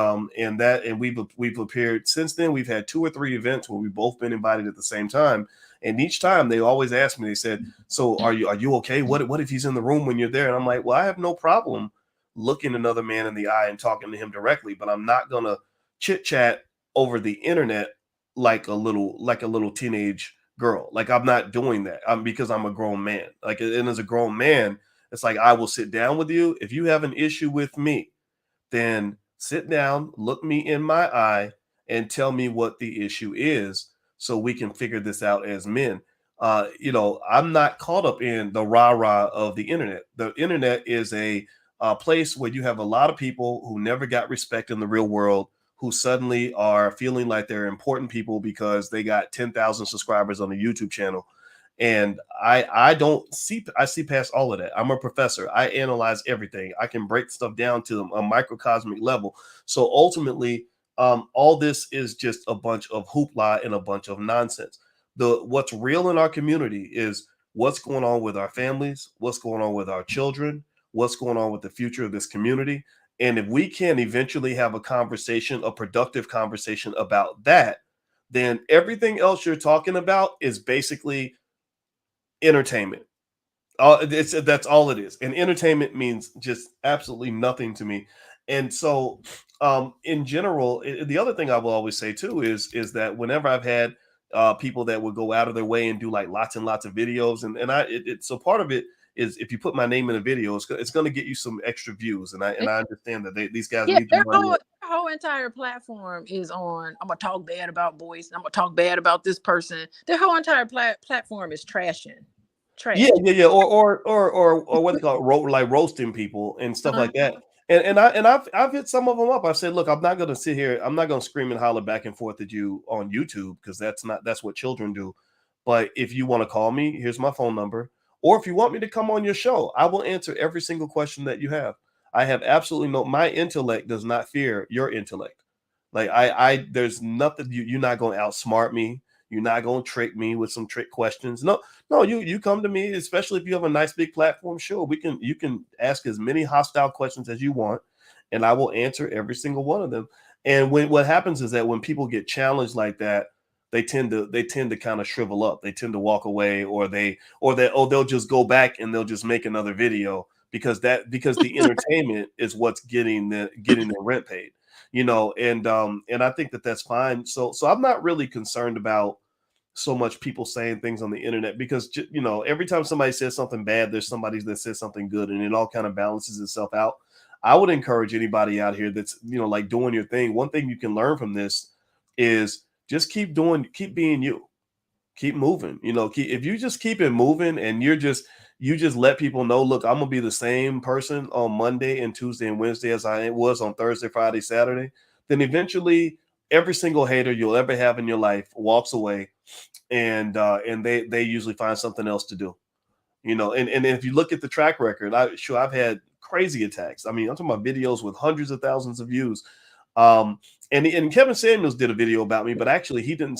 Speaker 1: we've appeared since then. We've had 2 or 3 events where we've both been invited at the same time. And each time they always ask me, they said, "So are you okay? What if he's in the room when you're there?" And I'm like, "Well, I have no problem looking another man in the eye and talking to him directly, but I'm not gonna chit chat over the internet like a little teenage girl. Like I'm not doing that. Because I'm a grown man. Like and as a grown man, it's like I will sit down with you. If you have an issue with me, then sit down, look me in my eye, and tell me what the issue is so we can figure this out as men. I'm not caught up in the rah-rah of the internet. The internet is a place where you have a lot of people who never got respect in the real world who suddenly are feeling like they're important people because they got 10,000 subscribers on a YouTube channel. And I see past all of that. I'm a professor. I analyze everything. I can break stuff down to a microcosmic level. So ultimately, all this is just a bunch of hoopla and a bunch of nonsense. What's real in our community is what's going on with our families, what's going on with our children, what's going on with the future of this community. And if we can eventually have a conversation, a productive conversation about that, then everything else you're talking about is basically entertainment. That's all it is, and entertainment means just absolutely nothing to me. And so, in general, the other thing I will always say too is that whenever I've had people that would go out of their way and do like lots and lots of videos, so part of it is if you put my name in a video, it's going to get you some extra views, and I understand that these guys
Speaker 2: Yeah,
Speaker 1: need the money.
Speaker 2: their whole entire platform is on. I'm gonna talk bad about Boyce. I'm gonna talk bad about this person. Their whole entire platform is trashing,
Speaker 1: Yeah,
Speaker 2: trash.
Speaker 1: yeah, yeah, or what they call it, like roasting people and stuff
Speaker 2: Uh,
Speaker 1: like that. And I've hit some of them up. I said, look, I'm not going to sit here. I'm not going to scream and holler back and forth at you on YouTube because that's what children do. But if you want to call me, here's my phone number. Or if you want me to come on your show, I will answer every single question that you have. I have absolutely my intellect does not fear your intellect. Like there's nothing you're not going to outsmart me. You're not going to trick me with some trick questions. No, you come to me, especially if you have a nice big platform. Sure, you can ask as many hostile questions as you want, and I will answer every single one of them. And what happens is that when people get challenged like that, they tend to kind of shrivel up. They tend to walk away, or they'll just go back and they'll just make another video because the entertainment is what's getting their rent paid. And I think that's fine. So I'm not really concerned about so much people saying things on the internet because every time somebody says something bad, there's somebody that says something good, and it all kind of balances itself out. I would encourage anybody out here that's like doing your thing. One thing you can learn from this is just keep being you, keep moving. If you just keep it moving and you just let people know, look, I'm gonna be the same person on Monday and Tuesday and Wednesday as I was on Thursday, Friday, Saturday, then eventually every single hater you'll ever have in your life walks away and they usually find something else to do. You know, and if you look at the track record, I've had crazy attacks. I mean, I'm talking about videos with hundreds of thousands of views. Um, and Kevin Samuels did a video about me, but actually he didn't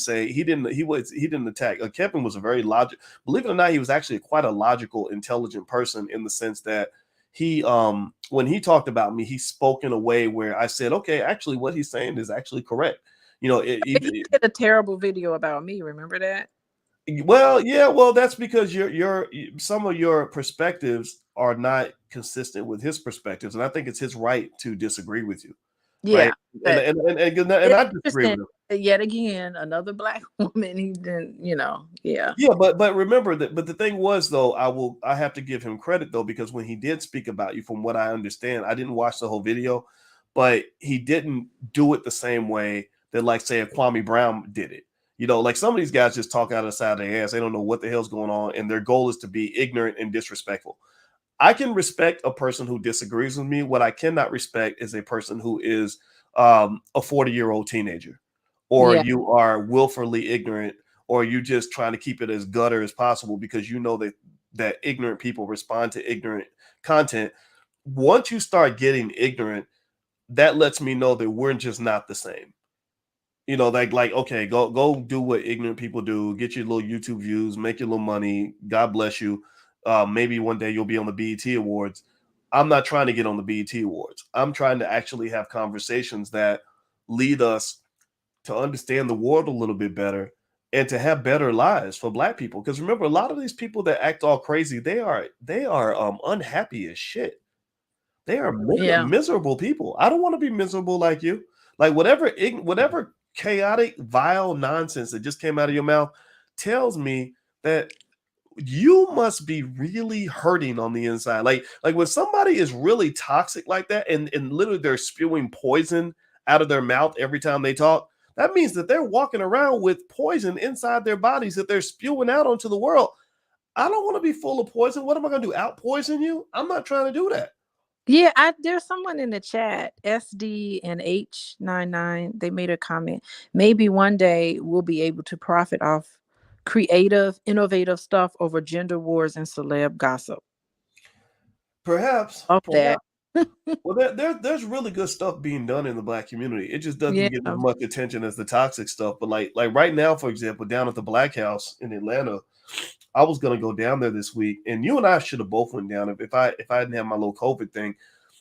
Speaker 1: attack. Kevin was a very believe it or not, he was actually quite a logical, intelligent person in the sense that he when he talked about me, he spoke in a way where I said, okay, actually what he's saying is actually correct. You know,
Speaker 2: He did a terrible video about me. Remember that?
Speaker 1: well, yeah, well, that's because some of your perspectives are not consistent with his perspectives, and I think it's his right to disagree with you, right?
Speaker 2: Yeah,
Speaker 1: And
Speaker 2: but
Speaker 1: and
Speaker 2: it's
Speaker 1: I disagree with
Speaker 2: interesting.
Speaker 1: him.
Speaker 2: Yet again, another black woman. He didn't, yeah.
Speaker 1: Yeah, but remember that. But the thing was, though, I have to give him credit though, because when he did speak about you, from what I understand, I didn't watch the whole video, but he didn't do it the same way that, like, say, a Kwame Brown did it. You know, like some of these guys just talk out of the side of their ass. They don't know what the hell's going on, and their goal is to be ignorant and disrespectful. I can respect a person who disagrees with me. What I cannot respect is a person who is a 40-year-old teenager, or
Speaker 2: Yeah.
Speaker 1: you are willfully ignorant, or you just trying to keep it as gutter as possible because you know that ignorant people respond to ignorant content. Once you start getting ignorant, that lets me know that we're just not the same. You know, like okay, go do what ignorant people do, get your little YouTube views, make your little money. God bless you. Maybe one day you'll be on the BET Awards. I'm not trying to get on the BET Awards. I'm trying to actually have conversations that lead us to understand the world a little bit better and to have better lives for Black people. Because remember, a lot of these people that act all crazy, they are unhappy as shit. They are
Speaker 2: Yeah.
Speaker 1: miserable people. I don't want to be miserable like you. Like whatever chaotic, vile nonsense that just came out of your mouth tells me that you must be really hurting on the inside. Like when somebody is really toxic like that, and literally they're spewing poison out of their mouth every time they talk, that means that they're walking around with poison inside their bodies that they're spewing out onto the world. I don't want to be full of poison. What am I going to do? Out poison you? I'm not trying to do that.
Speaker 2: Yeah, there's someone in the chat, SD and H99. They made a comment. Maybe one day we'll be able to profit off creative, innovative stuff over gender wars and celeb gossip.
Speaker 1: Perhaps,
Speaker 2: Of that.
Speaker 1: perhaps. Well, there's really good stuff being done in the Black community. It just doesn't
Speaker 2: Yeah.
Speaker 1: get as much attention as the toxic stuff. But like right now, for example, down at the Black House in Atlanta, I was gonna go down there this week, and you and I should have both went down if I didn't have my little COVID thing.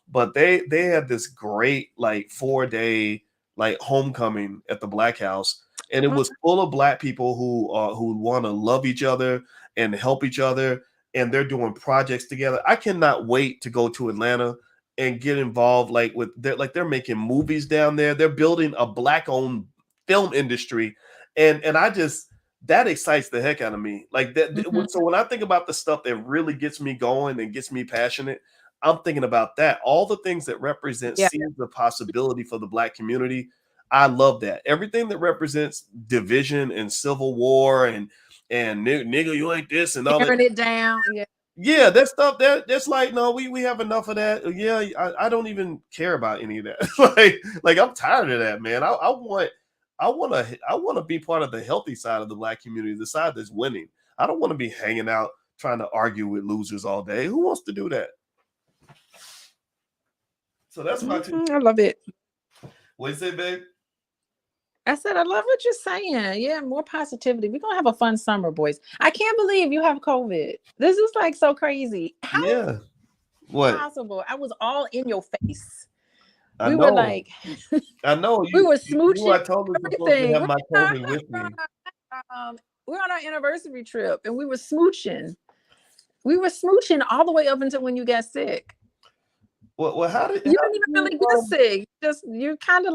Speaker 1: But they had this great like 4 day like homecoming at the Black House, and it was full of Black people who want to love each other and help each other, and they're doing projects together. I cannot wait to go to Atlanta and get involved they're making movies down there. They're building a Black owned film industry, and I just that excites the heck out of me. Like that.
Speaker 2: Mhm.
Speaker 1: So when I think about the stuff that really gets me going and gets me passionate, I'm thinking about that. All the things that represent
Speaker 2: Yeah.
Speaker 1: seeds of possibility for the Black community. I love that. Everything that represents division and civil war and nigga, you ain't this and all that.
Speaker 2: Tearing it down. Yeah.
Speaker 1: Yeah, that stuff that's like, no, we have enough of that. Yeah, I don't even care about any of that. like I'm tired of that, man. I want to be part of the healthy side of the Black community, the side that's winning. I don't want to be hanging out trying to argue with losers all day. Who wants to do that? So that's my two.
Speaker 2: I love it.
Speaker 1: What you say, babe?
Speaker 2: I said, I love what you're saying. Yeah, more positivity. We're gonna have a fun summer, boys. I can't believe you have COVID. This is like so crazy. How
Speaker 1: Yeah. What?
Speaker 2: possible? I was all in your face.
Speaker 1: I
Speaker 2: We were
Speaker 1: know.
Speaker 2: like,
Speaker 1: I know.
Speaker 2: we were
Speaker 1: You
Speaker 2: smooching
Speaker 1: I totally supposed to
Speaker 2: everything.
Speaker 1: have my COVID with me.
Speaker 2: We're on our anniversary trip and we were smooching. We were smooching all the way up until when you got sick.
Speaker 1: Well, how did
Speaker 2: You didn't even really get sick. You're kind of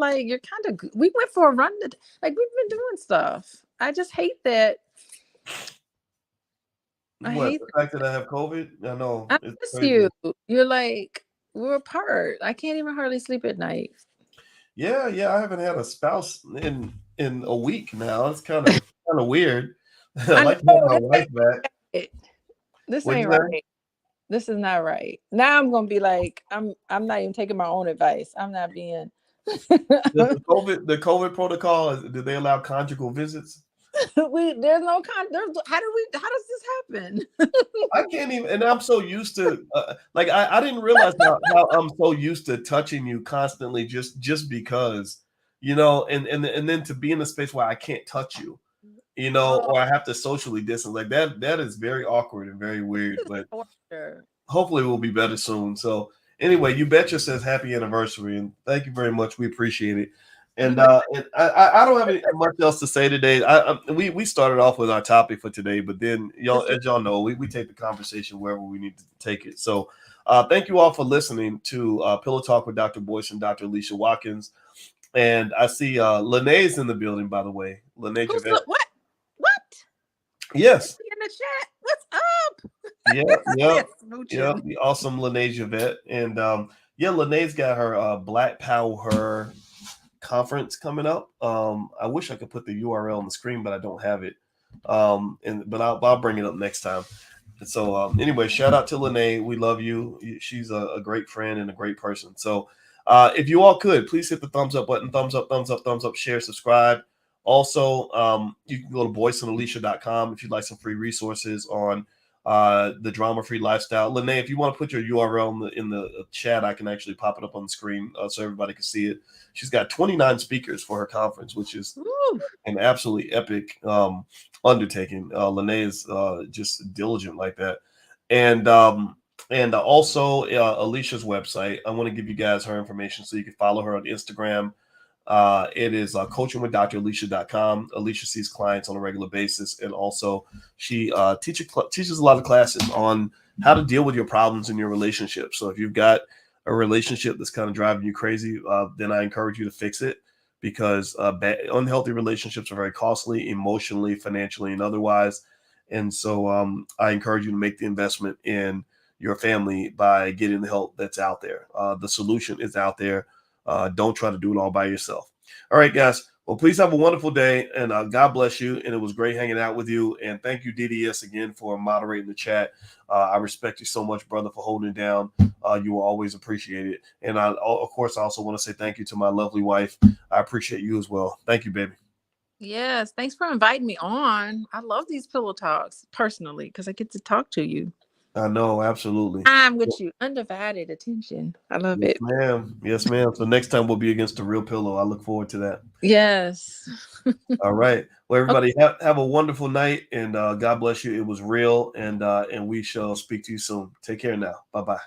Speaker 2: we went for a run. Like we've been doing stuff. I just hate that.
Speaker 1: the fact that I have COVID? I know
Speaker 2: I
Speaker 1: it's
Speaker 2: miss
Speaker 1: crazy.
Speaker 2: you. You're like, we're apart. I can't even hardly sleep at night.
Speaker 1: Yeah, I haven't had a spouse in a week now. It's kind of weird. I
Speaker 2: I
Speaker 1: like to have
Speaker 2: know
Speaker 1: my wife back.
Speaker 2: it. This
Speaker 1: What'd
Speaker 2: ain't
Speaker 1: you say?
Speaker 2: right. This is not right. Now I'm gonna be like, I'm not even taking my own advice. I'm not being
Speaker 1: Does the COVID protocol, do they allow conjugal visits?
Speaker 2: There's no how does this happen?
Speaker 1: I can't even, and I'm so used to, like, I didn't realize how I'm so used to touching you constantly, just because, and then to be in a space where I can't touch you,
Speaker 2: Oh,
Speaker 1: or I have to socially distance like that. That is very awkward and very weird. But
Speaker 2: for sure.
Speaker 1: hopefully, we'll be better soon. So anyway, you betcha says happy anniversary, and thank you very much. We appreciate it.
Speaker 2: You
Speaker 1: And I don't have much else to say today. We started off with our topic for today, but then as y'all know, we take the conversation wherever we need to take it. So thank you all for listening to Pillow Talk with Dr. Boyce and Dr. Alicia Watkins. And I see Lene's in the building, by the way. Lene
Speaker 2: Who's
Speaker 1: Javette.
Speaker 2: what? What?
Speaker 1: Yes.
Speaker 2: In the chat. What's up?
Speaker 1: Yeah.
Speaker 2: Smooching.
Speaker 1: The awesome Lene Javette. And Lene's got her Black Power conference coming up. I wish I could put the URL on the screen, but I don't have it. But I'll bring it up next time. And so anyway, shout out to Lene. We love you. She's a great friend and a great person. So if you all could, please hit the thumbs up button, thumbs up, share, subscribe. Also, you can go to boyceandalicia.com if you'd like some free resources on the drama-free lifestyle. Lene, if you want to put your URL in the chat, I can actually pop it up on the screen so everybody can see it. She's got 29 speakers for her conference, which is an absolutely epic undertaking. Lene is just diligent like that. And also Alicia's website. I want to give you guys her information so you can follow her on Instagram. It is coachingwithdralicia.com. Alicia sees clients on a regular basis, and also she teaches a lot of classes on how to deal with your problems in your relationship. So if you've got a relationship that's kind of driving you crazy, then I encourage you to fix it, because unhealthy relationships are very costly emotionally, financially, and otherwise. And so I encourage you to make the investment in your family by getting the help that's out there. The solution is out there. Don't try to do it all by yourself. All right, guys. Well, please have a wonderful day, and God bless you. And it was great hanging out with you. And thank you, DDS, again for moderating the chat. I respect you so much, brother, for holding it down. You will always appreciate it. And of course, I also want to say thank you to my lovely wife. I appreciate you as well. Thank you, baby.
Speaker 2: Yes, thanks for inviting me on. I love these pillow talks personally because I get to talk to you.
Speaker 1: I know, absolutely.
Speaker 2: I'm with you. Undivided attention. I love
Speaker 1: Yes,
Speaker 2: it.
Speaker 1: ma'am. Yes, ma'am. So next time we'll be against the real pillow. I look forward to that.
Speaker 2: Yes.
Speaker 1: All right. Well, everybody have a wonderful night, and God bless you. It was real, and we shall speak to you soon. Take care now. Bye-bye.